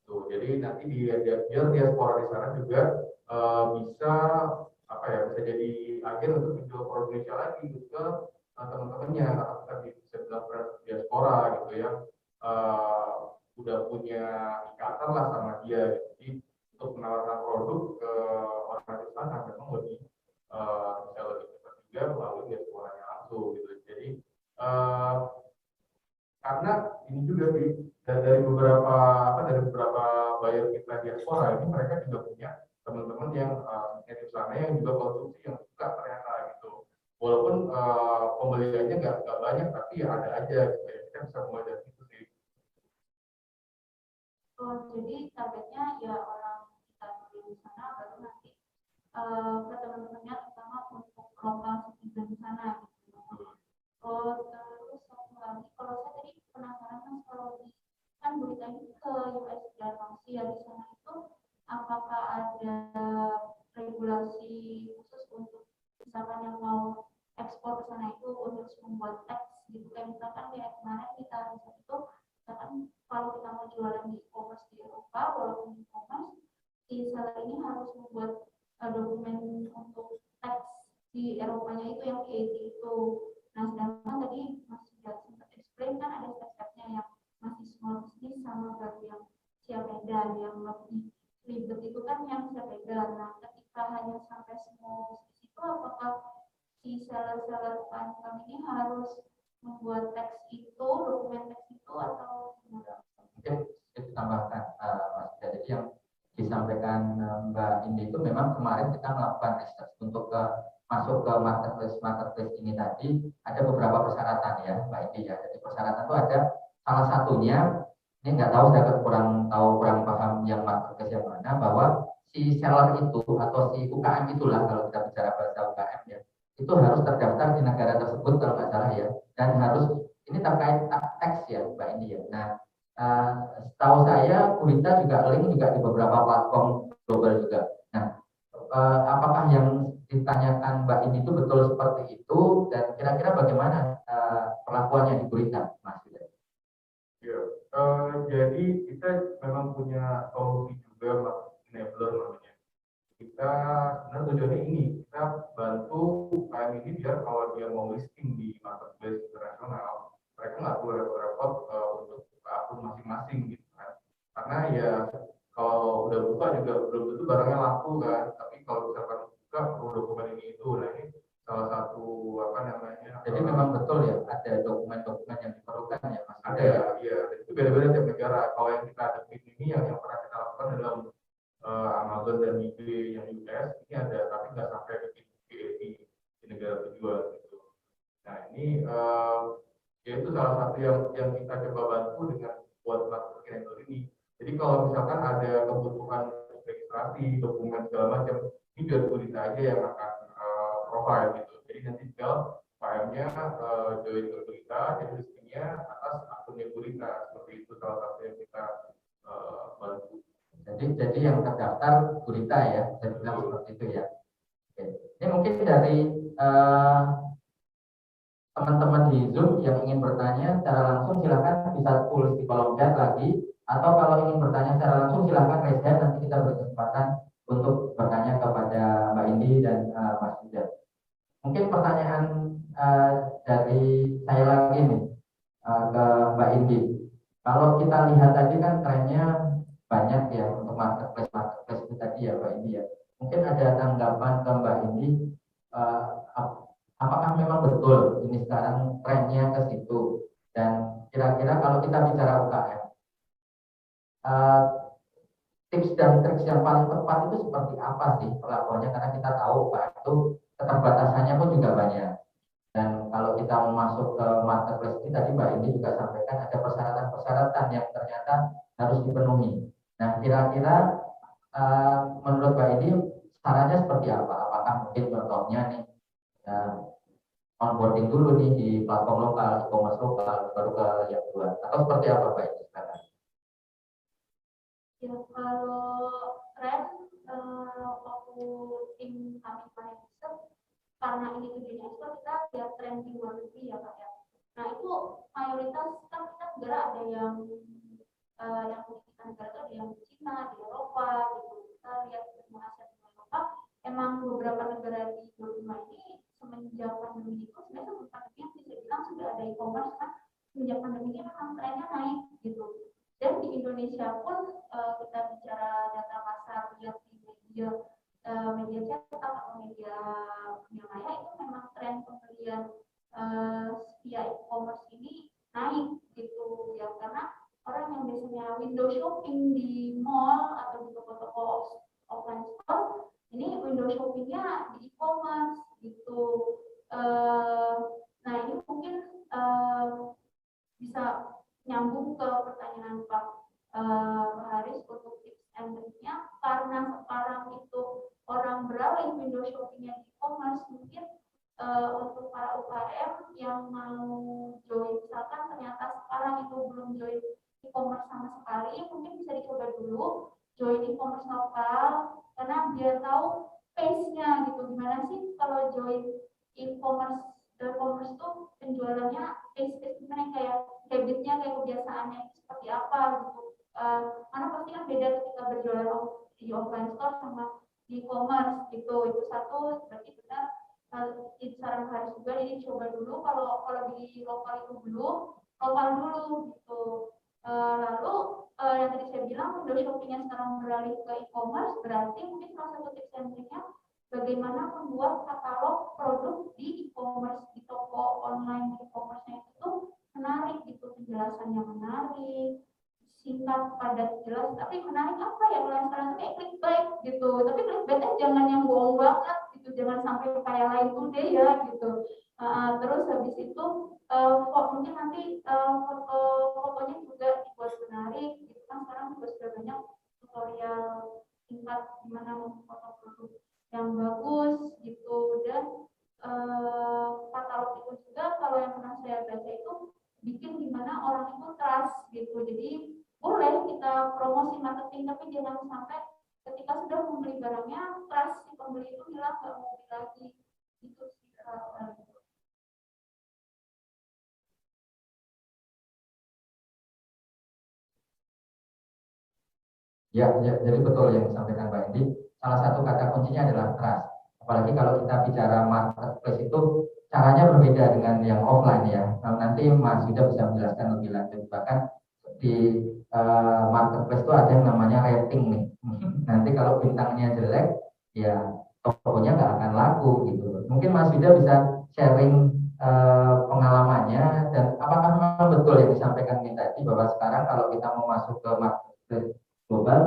S3: Tuh, jadi nanti biar diaspora di sana juga bisa apa ya, bisa jadi agen untuk menjual produk Indonesia lagi ke teman-temannya, atau kita bisa bilang diaspora gitu ya, udah punya ikatan lah sama dia. Jadi untuk menawarkan produk ke orang di sana memang lebih bisa lebih cepat juga melalui diasporanya langsung gitu. Jadi karena ini juga sih dari beberapa buyer kita diaspora ini, mereka juga punya teman-teman yang di sana yang juga konsumsi yang suka ternyata gitu. Walaupun pembeliannya nggak banyak, tapi ya ada aja gitu ya. Kita bisa mulai dari situ sih.
S1: Jadi targetnya ya orang kita di sana, baru nanti ke teman-temannya terutama untuk lokal citizen di sana gitu. Terus satu lagi, kalau saya tadi penasaran kan, kalau kan berita ini ke US dan Rusia, di sana itu apakah ada regulasi misalkan yang mau ekspor ke sana itu harus membuat teks gitu, kayak misalkan kayak kemarin kita riset itu, misalkan kalau kita mau jualan di e-commerce di Eropa, walaupun di e-commerce, si seller ini harus membuat dokumen untuk teks di Eropanya itu yang VAT itu. Nah, sedangkan tadi Mas sudah sempat explain kan ada step-stepnya yang masih small business sama baru yang siap edar, yang lebih ribet itu kan yang siap edar. Nah, ketika hanya sampai small business itu, apakah si seller-seller UMKM ini harus membuat teks itu, dokumen teks itu, atau gimana?
S2: Mungkin sedikit tambahkan Mas. Jadi yang disampaikan Mbak Indi itu memang kemarin kita melakukan riset untuk masuk ke marketplace ini tadi ada beberapa persyaratan ya Mbak Indi ya. Jadi persyaratan itu ada salah satunya, ini nggak tahu, saya kurang paham yang marketplace yang mana, bahwa si seller itu atau si UKM itulah, kalau kita bicara bahasa UKM ya, itu harus terdaftar di negara tersebut kalau nggak salah ya, dan harus ini terkait teks ya Mbak Indi ya. Nah, setahu saya Gurita juga link juga di beberapa platform global juga. Nah, apakah yang ditanyakan Mbak Indi itu betul seperti itu, dan kira-kira bagaimana perlakuannya di Gurita, Mas?
S3: Ya, jadi kita memang punya solusi juga, Mas, enabler namanya. Kita sebenarnya tujuannya ini, kita bantu UKM ini biar kalau dia mau listing di marketplace internasional, mereka nggak perlu repot-repot untuk buka akun masing-masing gitu kan. Karena ya kalau udah buka juga belum tentu barangnya laku kan, tapi kalau misalkan buka perlu dokumen ini itu, nah ini salah satu apa namanya.
S2: Jadi memang betul ya ada dokumen-dokumen yang diperlukan ya Mas.
S3: Ada, iya, itu beda-beda tiap negara. Kalau yang kita hadapin ini yang pernah kita lakukan dalam Amazon dan eBay yang US ini ada, tapi nggak sampai bikin VAT di negara tujuan gitu. Nah ini ya itu salah satu yang kita coba bantu dengan buat marketing ini. Jadi kalau misalkan ada kebutuhan registrasi, dokumen segala macam, ini biar Gurita aja yang akan provide gitu. Jadi nanti tinggal PM-nya join ke Gurita, jadi listingnya atas akunnya Gurita. Seperti itu salah satu yang kita bantu.
S2: Jadi yang terdaftar Gurita ya, saya bilang seperti itu ya. Oke. Ini mungkin dari teman-teman di Zoom yang ingin bertanya secara langsung silakan bisa tulis di kolom chat lagi, atau kalau ingin bertanya secara langsung silakan raise hand, nanti kita berkesempatan untuk bertanya kepada Mbak Indi dan Mas Yuda. Mungkin pertanyaan dari saya lagi nih ke Mbak Indi. Kalau kita lihat tadi kan trennya banyak ya untuk marketplace itu tadi ya Mbak Indi ya. Mungkin ada tanggapan ke Mbak Indi, apakah memang betul ini sekarang trennya ke situ, dan kira-kira kalau kita bicara UKM, tips dan trik yang paling tepat itu seperti apa sih perlakuannya, karena kita tahu Pak itu keterbatasannya pun juga banyak, dan kalau kita mau masuk ke marketplace ini tadi Mbak Indi juga sampaikan ada persyaratan-persyaratan yang ternyata harus dipenuhi. Nah kira-kira menurut Mbak Indi sarannya seperti apa? Apakah mungkin contohnya nih onboarding dulu nih di platform lokal, e-commerce lokal, baru ke yang kedua, atau seperti apa Pak Indi sekarang?
S1: Ya kalau tren waktu tim kami kemarin riset, karena ini tujuannya ekspor, kita lihat tren di luar negeri ya Pak ya. Nah itu mayoritas kan kita negara ada yang kita negara itu ada yang di Cina, di Eropa gitu. Kita lihat semua Asia di Eropa, emang beberapa negara di dunia ini semenjak pandemi itu, sebenarnya sebelum pandemi yang bisa bilang sudah ada e-commerce kan, semenjak pandemi ini memang trennya naik gitu. Dan di Indonesia pun kita bicara data pasar, lihat di media cetak atau media maya itu memang tren pembelian via e-commerce ini naik gitu ya, karena orang yang biasanya window shopping di mall atau di toko-toko offline store, ini window shoppingnya di e-commerce gitu. Nah ini mungkin bisa nyambung ke pertanyaan Pak Haris untuk tips and triknya, karena sekarang itu orang beralih window shoppingnya di e-commerce, mungkin untuk para UKM yang mau join, misalkan ternyata sekarang itu belum join e-commerce sama sekali, mungkin bisa dicoba dulu join e-commerce lokal, karena biar tahu pace-nya gitu, gimana gimana sih kalau join e-commerce tuh penjualannya gimana, kayak habitnya, kayak kebiasaannya itu seperti apa gitu. Karena pasti kan beda ketika berjualan di offline store sama di e-commerce gitu. Itu satu, berarti benar itu saran Haris juga, jadi coba dulu kalau di lokal itu belum, lokal dulu gitu. Lalu yang tadi saya bilang window shoppingnya sekarang beralih ke e-commerce, berarti mungkin salah satu tips and triknya bagaimana membuat katalog produk di e-commerce, di toko online di e-commerce-nya itu tuh menarik gitu, penjelasannya menarik, singkat, padat, jelas, tapi menarik apa ya, kalau yang sekarang tuh kayak clickbait gitu, tapi clickbaitnya jangan yang bohong banget gitu, jangan sampai kayak lain today ya gitu. Terus habis itu mungkin nanti fotonya juga dibuat menarik gitu kan, sekarang juga sudah banyak tutorial singkat gimana memfoto produk yang bagus gitu. Dan katalog itu juga kalau yang pernah saya baca itu bikin gimana orang itu trust gitu. Jadi boleh kita promosi marketing, tapi jangan sampai ketika sudah membeli barangnya trust si pembeli itu hilang, nggak mau beli lagi. Itu sih.
S4: Ya, jadi betul yang disampaikan Mbak Indi. Salah satu kata kuncinya adalah trust. Apalagi kalau kita bicara marketplace itu caranya berbeda dengan yang offline ya. Nanti Mas Yuda bisa menjelaskan lebih lanjut. Bahkan di marketplace itu ada yang namanya rating nih. Nanti kalau bintangnya jelek, ya tokonya nggak akan laku gitu. Mungkin Mas Yuda bisa sharing pengalamannya, dan apakah memang betul yang disampaikan ini tadi bahwa sekarang kalau kita mau masuk ke marketplace global,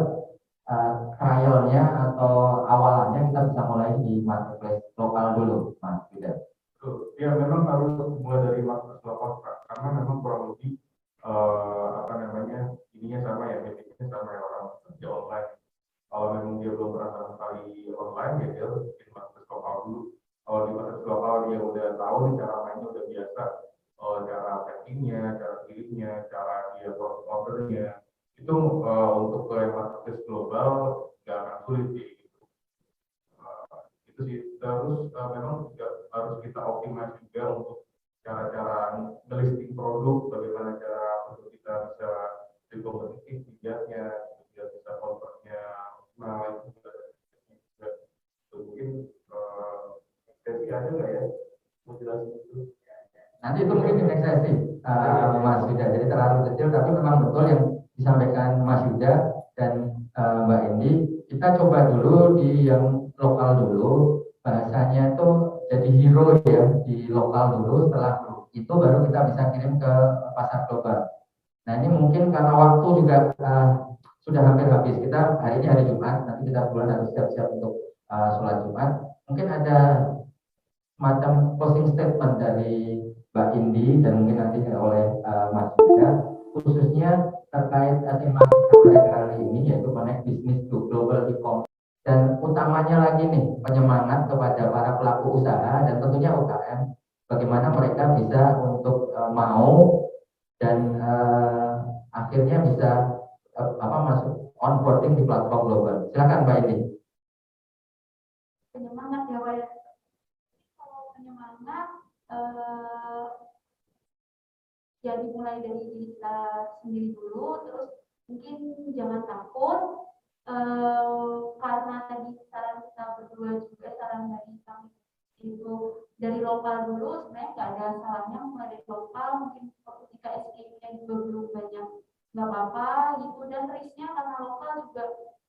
S4: trialnya atau awalannya kita bisa mulai di marketplace lokal dulu, Mas Yuda.
S3: Ya memang harus mulai dari marketplace lokal, karena memang kurang lebih ininya sama ya, basicnya sama ya, orang kerja online. Kalau memang dia belum pernah sama sekali online, ya dia harus bikin marketplace lokal dulu. Kalau di marketplace lokal dia udah tahu nih cara mainnya, udah biasa, cara packingnya, cara kirimnya, cara dia ordernya, itu untuk ke marketplace global nggak akan sulit gitu. Itu sih. Terus memang juga harus kita optimasi juga untuk cara-cara ngelisting produk, bagaimana cara untuk kita bisa berkompetitif biarnya, biar bisa convertnya optimal, itu juga mungkin sesi ada nggak ya mau jelasin itu?
S4: Nanti itu mungkin di next sesi, Mas Yuda. Jadi terlalu detail, tapi memang betul yang disampaikan Mas Yuda dan Mbak Indi. Kita coba dulu di yang lokal dulu, bahasanya itu jadi hero ya di lokal dulu. Setelah itu baru kita bisa kirim ke pasar global. Nah ini mungkin karena waktu juga sudah hampir habis. Kita hari ini hari Jumat, nanti kita bulan harus siap-siap untuk sholat Jumat. Mungkin ada semacam closing statement dari Mbak Indi dan mungkin nanti oleh Mas Yuda, khususnya terkait tema kita pada kali ini, yaitu connect business to global e-commerce, dan utamanya lagi nih penyemangat kepada para pelaku usaha dan tentunya UKM, bagaimana mereka bisa untuk mau dan akhirnya bisa masuk onboarding di platform global. Silakan Mbak Indi.
S1: Penyemangat ya Pak ya. Kalau penyemangat ya dimulai dari diri kita sendiri dulu, terus mungkin jangan takut, karena tadi saran kita berdua juga, saran dari kami itu dari lokal dulu, sebenarnya nggak ada salahnya mulai dari lokal, mungkin ketika SKU-nya juga belum banyak, nggak apa-apa gitu, dan risknya karena lokal juga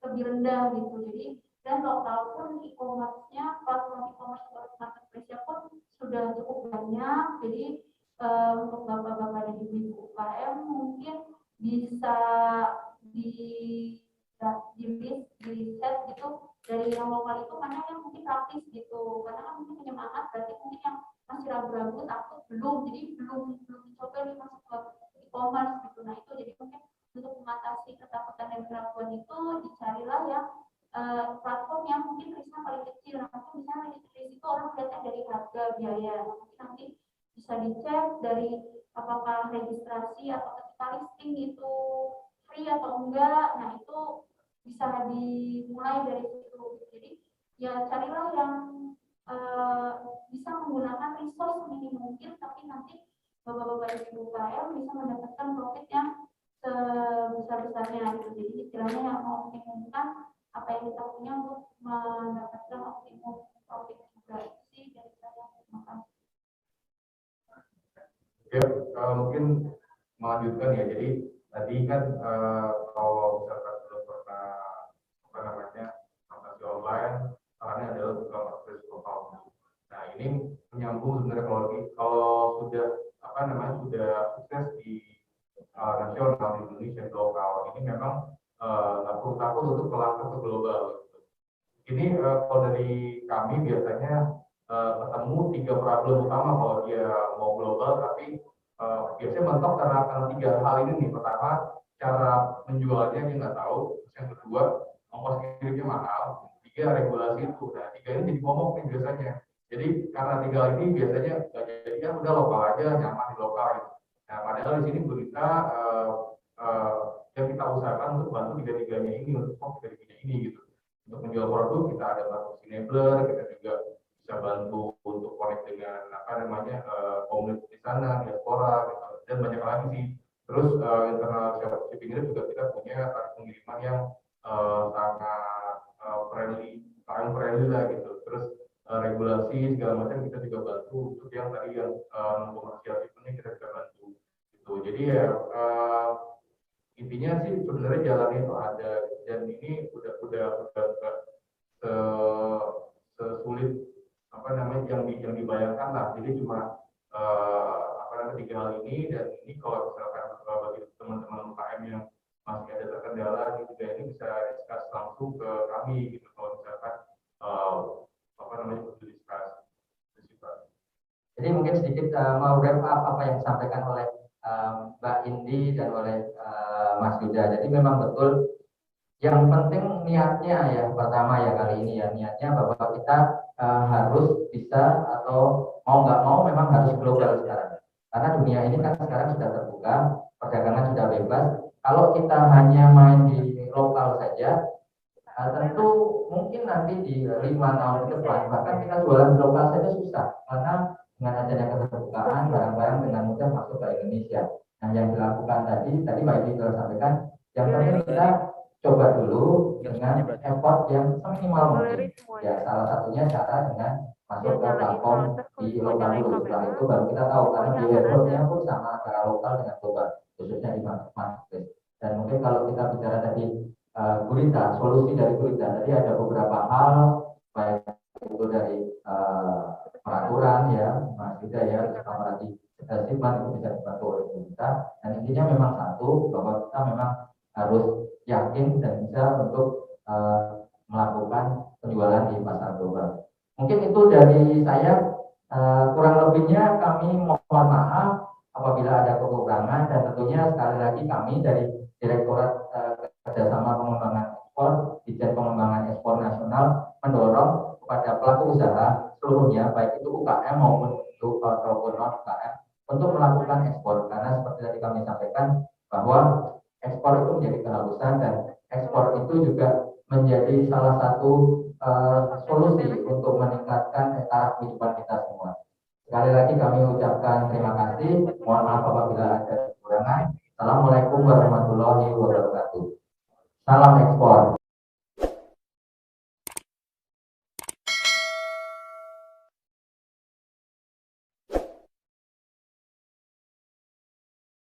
S1: lebih rendah gitu. Jadi dan lokal pun e-commerce-nya, platform e-commerce marketplace-nya pun sudah cukup banyak. Jadi untuk bapak-bapak dan ibu UKM mungkin bisa di list, di set gitu dari yang lokal itu mana yang mungkin praktis gitu, karena kan mungkin penyemangat berarti mungkin yang masih ragu-ragu, takut, belum, jadi belum coba nih masuk ke e-commerce gitu. Nah itu jadi mungkin untuk mengatasi ketakutan dan keraguan itu dicarilah yang platform yang mungkin risknya paling kecil. Nah mungkin misalnya risk itu orang melihatnya dari harga, biaya, mungkin nanti bisa dicek dari apakah registrasi atau ketika listing itu free atau enggak. Nah itu bisa dimulai dari situ. Jadi ya carilah yang bisa menggunakan resource seminim mungkin, tapi nanti bapak-bapak ibu UKM bisa mendapatkan profit yang sebesar-besarnya gitu. Jadi istilahnya yang mengoptimalkan apa yang kita punya untuk mendapatkan optimum profit juga sih dari saya. Terima kasih.
S3: Ya, mungkin melanjutkan ya. Jadi tadi kan kalau misalkan belum pernah apa namanya transaksi online, caranya adalah buka marketplace lokal. Nah ini menyambung sebenarnya kalau sudah apa namanya sudah sukses di nasional di Indonesia di lokal, ini memang nggak perlu takut untuk melangkah ke global. Ini kalau dari kami biasanya ketemu 3 problem utama kalau dia mau global, tapi biasanya mentok karena 3 hal ini nih. Pertama, cara menjualnya dia nggak tahu. Terus yang kedua, ongkos kirimnya mahal. 3, regulasi itu. Nah, 3 ini jadi momok nih biasanya. Jadi karena 3 ini biasanya nggak jadi, kan udah lokal aja, nyaman di lokal gitu. Nah, padahal di sini berita yang kita usahakan untuk bantu 3-3-nya ini, untuk 3-3-nya ini gitu. Untuk menjual produk kita ada marketing enabler, kita juga bisa bantu untuk connect dengan apa namanya komunitas di sana, diaspora gitu, dan banyak lagi sih. Terus internal shipping ini juga kita punya tarif pengiriman yang sangat friendly lah gitu. Terus regulasi segala macam kita juga bantu untuk yang tadi yang komersial shippingnya kita bisa bantu gitu. Jadi ya intinya sih sebenarnya jalan itu ada, dan ini udah sesulit apa namanya yang dibayangkan lah. Jadi cuma apa namanya 3 hal ini, dan ini kalau misalkan bagi teman-teman UKM yang masih ada terkendala di 3 ini bisa discuss langsung ke kami gitu kalau misalkan apa namanya perlu discuss.
S4: Jadi mungkin sedikit mau wrap up apa yang disampaikan oleh Mbak Indi dan oleh Mas Yuda. Jadi memang betul yang penting niatnya ya, pertama ya kali ini ya, niatnya bahwa kita harus bisa atau mau nggak mau memang harus global sekarang. Karena dunia ini kan sekarang sudah terbuka, perdagangan sudah bebas. Kalau kita hanya main di lokal saja, tentu mungkin nanti di 5 tahun ke depan bahkan kita jualan di lokal saja susah, karena dengan adanya keterbukaan barang-barang dengan mudah masuk ke Indonesia. Nah, yang dilakukan tadi Mbak Indi sudah sampaikan, yang penting kita coba dulu dengan effort yang seminimal mungkin. Ya, salah satunya cara dengan masuk ke platform di lokal dulu. Setelah itu baru kita tahu, karena behaviornya pun sama antara lokal dengan global, khususnya di marketplace. Dan mungkin kalau kita bicara tadi gurita, solusi dari gurita, tadi ada beberapa hal, baik itu dari peraturan ya, Mas Yuda ya, sama lagi shipment itu bisa dibantu oleh gurita. Dan intinya memang satu, bahwa kita memang harus yakin dan bisa untuk melakukan penjualan di pasar global. Mungkin itu dari saya, kurang lebihnya kami mohon maaf apabila ada kekurangan, dan tentunya sekali lagi kami dari Direktorat Kerjasama Pengembangan Ekspor, Ditjen Pengembangan Ekspor Nasional mendorong kepada pelaku usaha seluruhnya, baik itu UKM maupun non UKM, untuk melakukan ekspor. Karena seperti tadi kami sampaikan bahwa ekspor itu menjadi keharusan, dan ekspor itu juga menjadi salah satu solusi untuk meningkatkan taraf kehidupan kita semua. Sekali lagi kami ucapkan terima kasih. Mohon maaf apabila ada kekurangan. Assalamualaikum warahmatullahi wabarakatuh. Salam